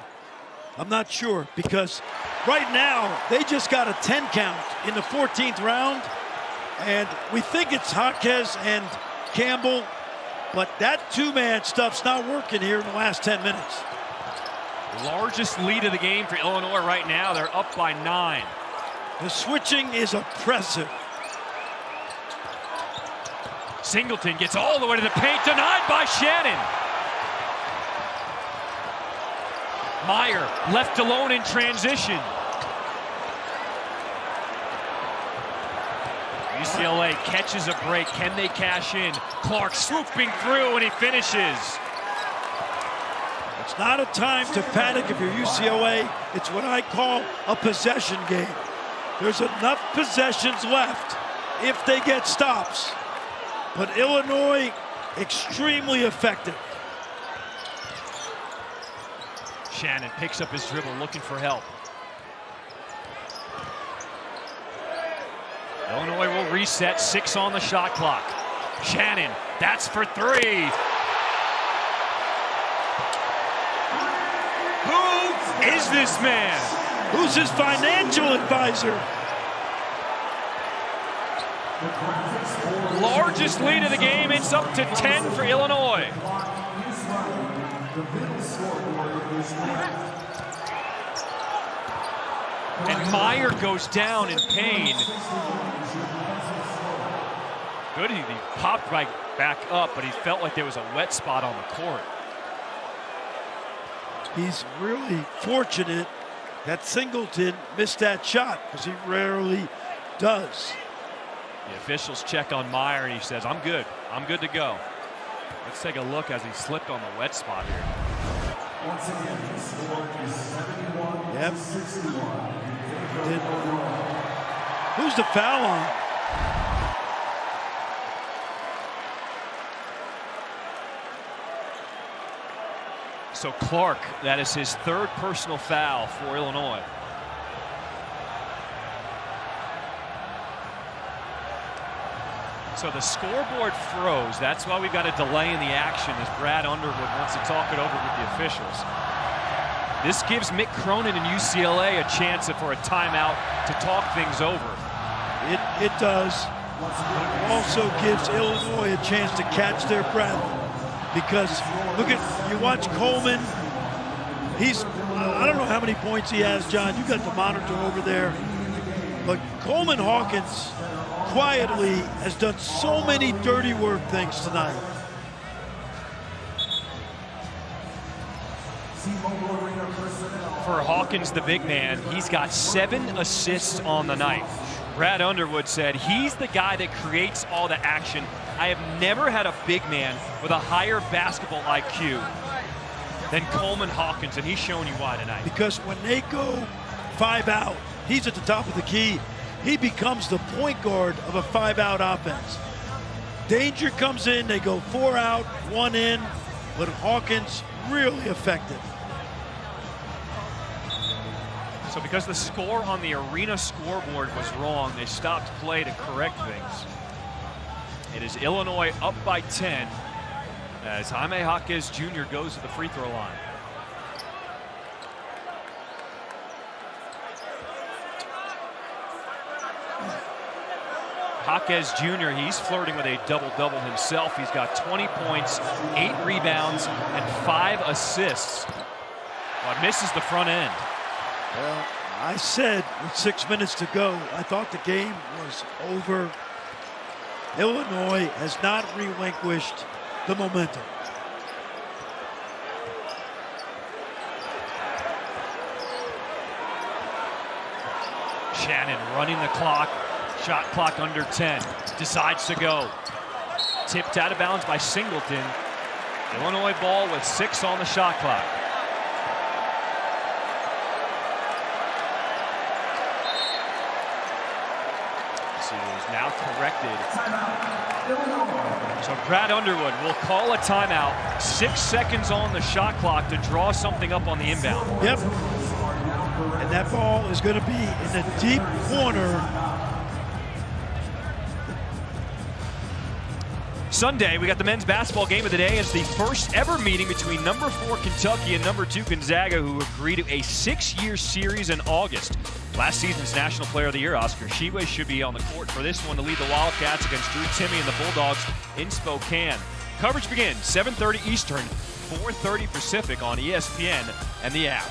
I'm not sure, because right now they just got a 10 count in the 14th round, and we think it's Jaquez and Campbell, but that two-man stuff's not working here in the last 10 minutes. Largest lead of the game for Illinois right now. They're up by 9. The switching is oppressive. Singleton gets all the way to the paint, denied by Shannon. Meyer left alone in transition. UCLA catches a break. Can they cash in? Clark swooping through, and he finishes. It's not a time to panic if you're UCLA. It's what I call a possession game. There's enough possessions left if they get stops. But Illinois, extremely effective. Shannon picks up his dribble, looking for help. Illinois will reset, 6 on the shot clock. Shannon, that's for 3. Who is this man? Who's his financial advisor? Largest lead of the game, it's up to 10 for Illinois. And Meyer goes down in pain. Good, he popped right back up, but he felt like there was a wet spot on the court. He's really fortunate that Singleton missed that shot, because he rarely does. The officials check on Meyer, and he says, I'm good to go. Let's take a look as he slipped on the wet spot here. Once again, the score is 71-61. Who's the foul on? So Clark, that is his 3rd personal foul for Illinois. So the scoreboard froze. That's why we've got a delay in the action as Brad Underwood wants to talk it over with the officials. This gives Mick Cronin and UCLA a chance for a timeout to talk things over. It does. It also gives Illinois a chance to catch their breath, because look at, you watch Coleman. I don't know how many points he has, John. You got the monitor over there. But Coleman Hawkins quietly has done so many dirty work things tonight. For Hawkins, the big man, he's got 7 assists on the night. Brad Underwood said he's the guy that creates all the action. I have never had a big man with a higher basketball IQ than Coleman Hawkins, and he's showing you why tonight. Because when they go 5 out, he's at the top of the key. he becomes the point guard of a 5-out offense. Danger comes in, they go 4 out, 1 in, but Hawkins really effective. So because the score on the arena scoreboard was wrong, they stopped play to correct things. It is Illinois up by 10 as Jaime Jaquez Jr. goes to the free throw line. Jaquez Jr., he's flirting with a double-double himself. He's got 20 points, 8 rebounds, and 5 assists. Well, misses the front end. Well, I said with 6 minutes to go, I thought the game was over. Illinois has not relinquished the momentum. Shannon running the clock. Shot clock under 10. Decides to go. Tipped out of bounds by Singleton. Illinois ball with 6 on the shot clock. So it is now corrected. So Brad Underwood will call a timeout. 6 seconds on the shot clock to draw something up on the inbound. Yep. And that ball is going to be in the deep corner. Sunday, we got the men's basketball game of the day. It's the first ever meeting between number 4 Kentucky and number 2 Gonzaga, who agreed to a 6-year series in August. Last season's National Player of the Year, Oscar Tshiebwe, should be on the court for this one to lead the Wildcats against Drew Timme and the Bulldogs in Spokane. Coverage begins 7:30 Eastern, 4:30 Pacific on ESPN and the app.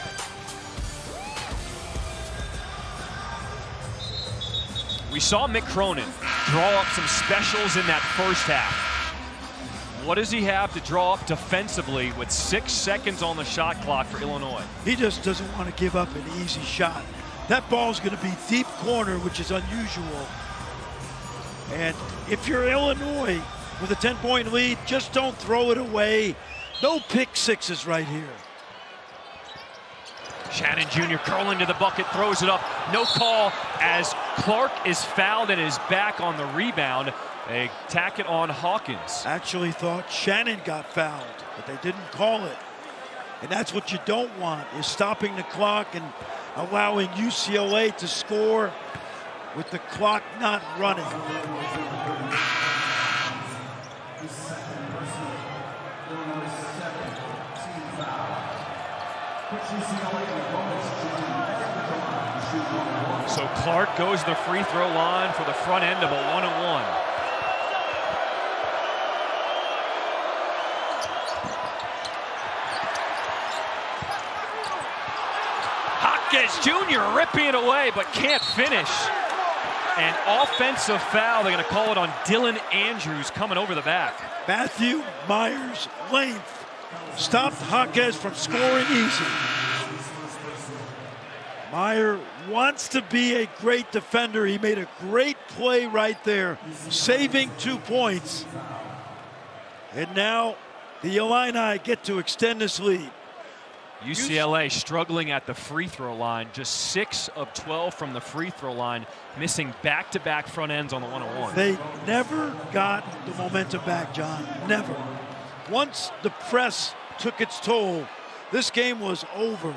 We saw Mick Cronin draw up some specials in that first half. What does he have to draw up defensively with 6 seconds on the shot clock for Illinois? He just doesn't want to give up an easy shot. That ball's going to be deep corner, which is unusual. And if you're Illinois with a 10-point lead, just don't throw it away. No pick sixes right here. Shannon Jr. curling to the bucket, throws it up. No call as Clark is fouled and is back on the rebound. They tack it on Hawkins. Actually thought Shannon got fouled, but they didn't call it. And that's what you don't want, is stopping the clock and allowing UCLA to score with the clock not running. So Clark goes to the free throw line for the front end of a 1-on-1. Hawkins Jr. ripping it away, but can't finish. An offensive foul. They're going to call it on Dylan Andrews coming over the back. Matthew Myers' length stopped Jaquez from scoring easy. Meyer wants to be a great defender. He made a great play right there, saving 2 points. And now the Illini get to extend this lead. UCLA struggling at the free throw line, just 6 of 12 from the free throw line, missing back-to-back front ends on the 1-on-1. They never got the momentum back, John, never. Once the press took its toll, this game was over.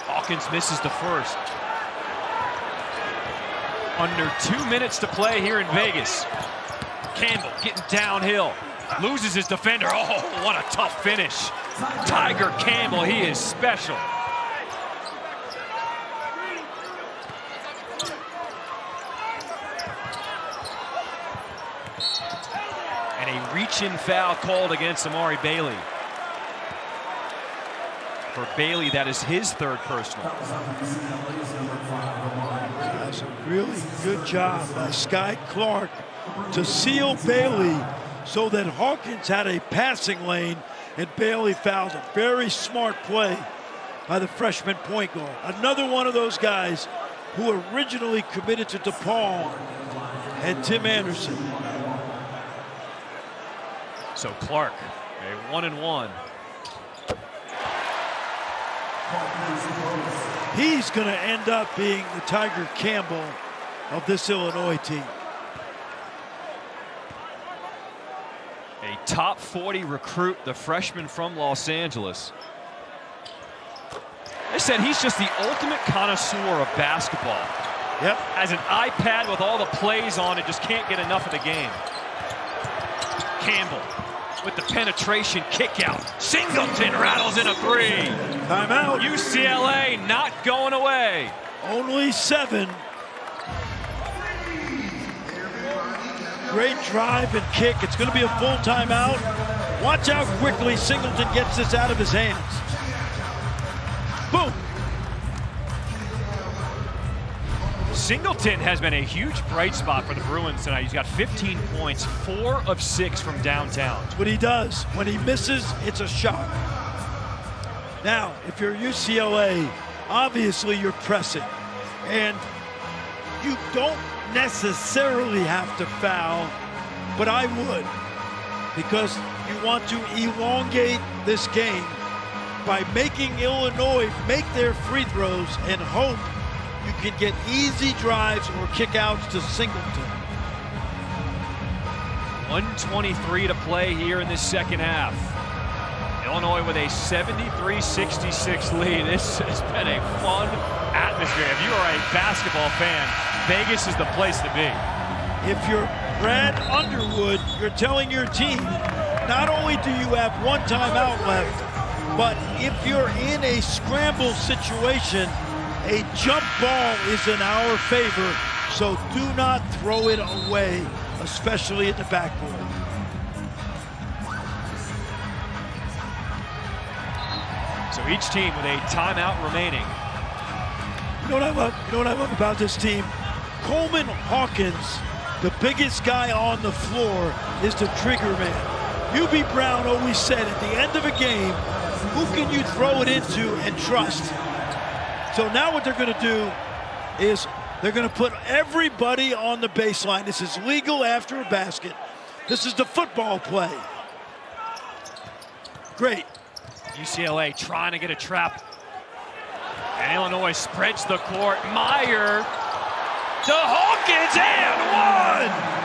Hawkins misses the first. Under 2 minutes to play here in Vegas. Campbell getting downhill. Loses his defender. Oh, what a tough finish. Tiger Campbell, he is special. And a reach-in foul called against Amari Bailey. For Bailey, that is his 3rd personal. That's a really good job by Sky Clark to seal Bailey so that Hawkins had a passing lane and Bailey fouled a very smart play by the freshman point guard. Another one of those guys who originally committed to DePaul and Tim Anderson. So Clark, a 1-and-1. He's going to end up being the Tiger Campbell of this Illinois team. A top 40 recruit, the freshman from Los Angeles. They said he's just the ultimate connoisseur of basketball. Yep. Has an iPad with all the plays on it, just can't get enough of the game. Campbell with the penetration kick out. Singleton rattles in a three. Timeout. UCLA not going away. Only 7. Great drive and kick. It's going to be a full timeout. Watch how quickly Singleton gets this out of his hands. Boom. Singleton has been a huge bright spot for the Bruins tonight. He's got 15 points, 4 of 6 from downtown. That's what he does. When he misses, it's a shock. Now, if you're UCLA, obviously you're pressing. And you don't necessarily have to foul, but I would. Because you want to elongate this game by making Illinois make their free throws and hope you can get easy drives or kickouts to Singleton. 1:23 to play here in the second half. Illinois with a 73-66 lead. This has been a fun atmosphere. If you are a basketball fan, Vegas is the place to be. If you're Brad Underwood, you're telling your team, not only do you have one timeout left, but if you're in a scramble situation, a jump ball is in our favor, so do not throw it away, especially at the backboard. So each team with a timeout remaining. You know what I love about this team? Coleman Hawkins, the biggest guy on the floor, is the trigger man. UB Brown always said at the end of a game, who can you throw it into and trust? So now what they're going to do is they're going to put everybody on the baseline. This is legal after a basket. This is the football play. Great. UCLA trying to get a trap. And Illinois spreads the court. Meyer to Hawkins and one!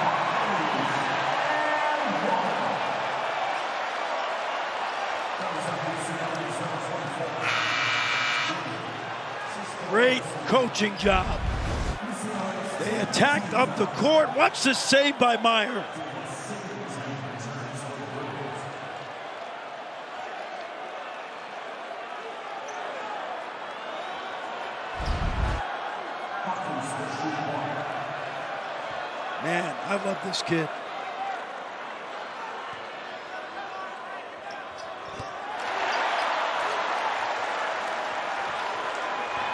Great coaching job. They attacked up the court. Watch this save by Meyer. Man, I love this kid.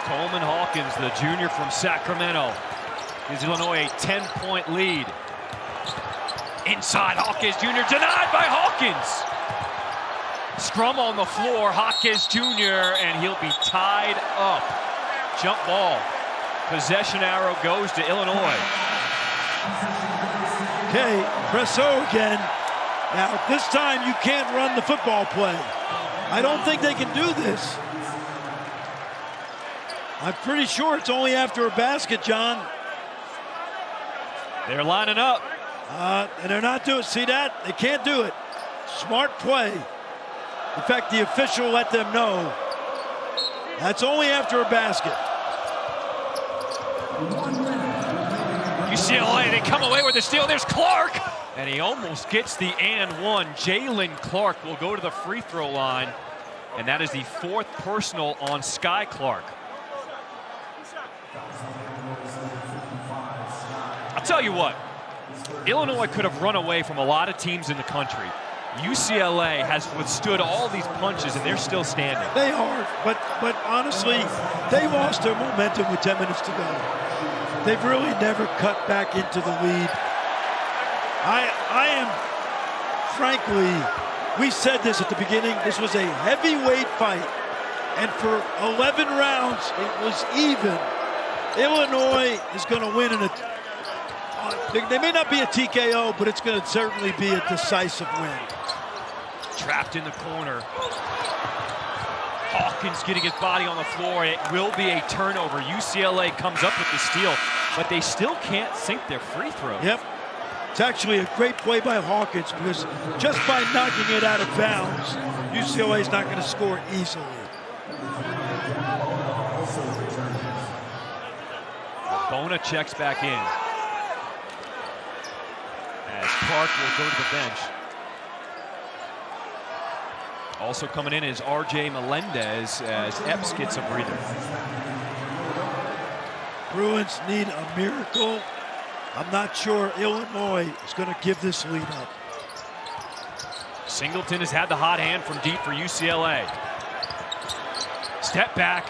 Coleman Hawkins, the junior from Sacramento, gives Illinois a 10-point lead. Inside, Hawkins Jr. denied by Hawkins. Scrum on the floor, Hawkins Jr., and he'll be tied up. Jump ball. Possession arrow goes to Illinois. Okay, Presso again. Now, this time you can't run the football play. I don't think they can do this. I'm pretty sure it's only after a basket, John. They're lining up. And they're not doing it. See that? They can't do it. Smart play. In fact, the official let them know. That's only after a basket. UCLA, they come away with the steal. There's Clark. And he almost gets the and one. Jalen Clark will go to the free throw line. And that is the 4th personal on Sky Clark. I'll tell you what, Illinois could have run away from a lot of teams in the country. UCLA has withstood all these punches, and they're still standing. They are, but honestly, they lost their momentum with 10 minutes to go. They've really never cut back into the lead. I am, frankly, we said this at the beginning, this was a heavyweight fight, and for 11 rounds, it was even. Illinois is going to win in a, they may not be a TKO, but it's going to certainly be a decisive win. Trapped in the corner. Hawkins getting his body on the floor. It will be a turnover. UCLA comes up with the steal, but they still can't sink their free throw. Yep. It's actually a great play by Hawkins because just by knocking it out of bounds, UCLA is not going to score easily. Bona checks back in as Clark will go to the bench. Also coming in is R.J. Melendez as Epps gets a breather. Bruins need a miracle. I'm not sure Illinois is going to give this lead up. Singleton has had the hot hand from deep for UCLA. Step back.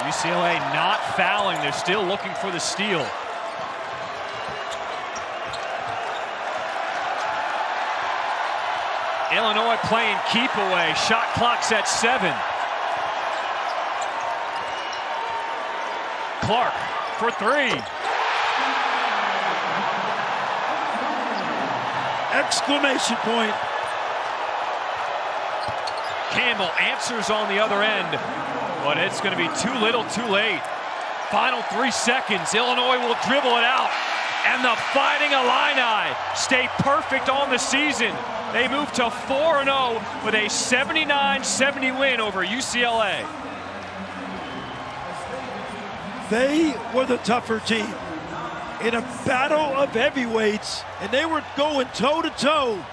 UCLA not fouling. They're still looking for the steal. Illinois playing keep away. Shot clock's at 7. Clark for 3. Exclamation point. Campbell answers on the other end, but it's going to be too little, too late. Final 3 seconds. Illinois will dribble it out, and the Fighting Illini stay perfect on the season. They move to 4-0 with a 79-70 win over UCLA. They were the tougher team in a battle of heavyweights, and they were going toe-to-toe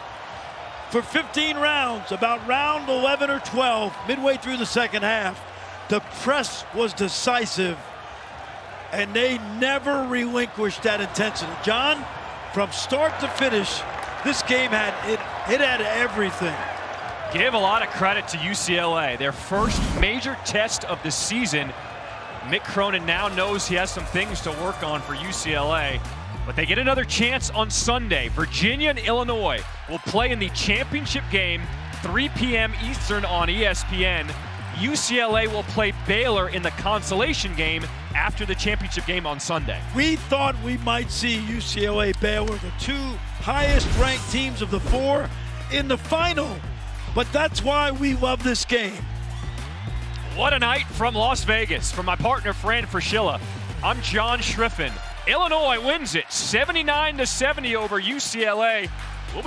for 15 rounds, about round 11 or 12, midway through the second half. The press was decisive, and they never relinquished that intensity. John, from start to finish, this game had everything. Give a lot of credit to UCLA. Their first major test of the season. Mick Cronin now knows he has some things to work on for UCLA, but they get another chance on Sunday. Virginia and Illinois will play in the championship game, 3 p.m. Eastern on ESPN. UCLA will play Baylor in the consolation game after the championship game on Sunday. We thought we might see UCLA Baylor, the 2 highest ranked teams of the 4, in the final, but that's why we love this game. What a night from Las Vegas. For my partner, Fran Fraschilla, I'm John Schriffen. Illinois wins it 79-70 over UCLA.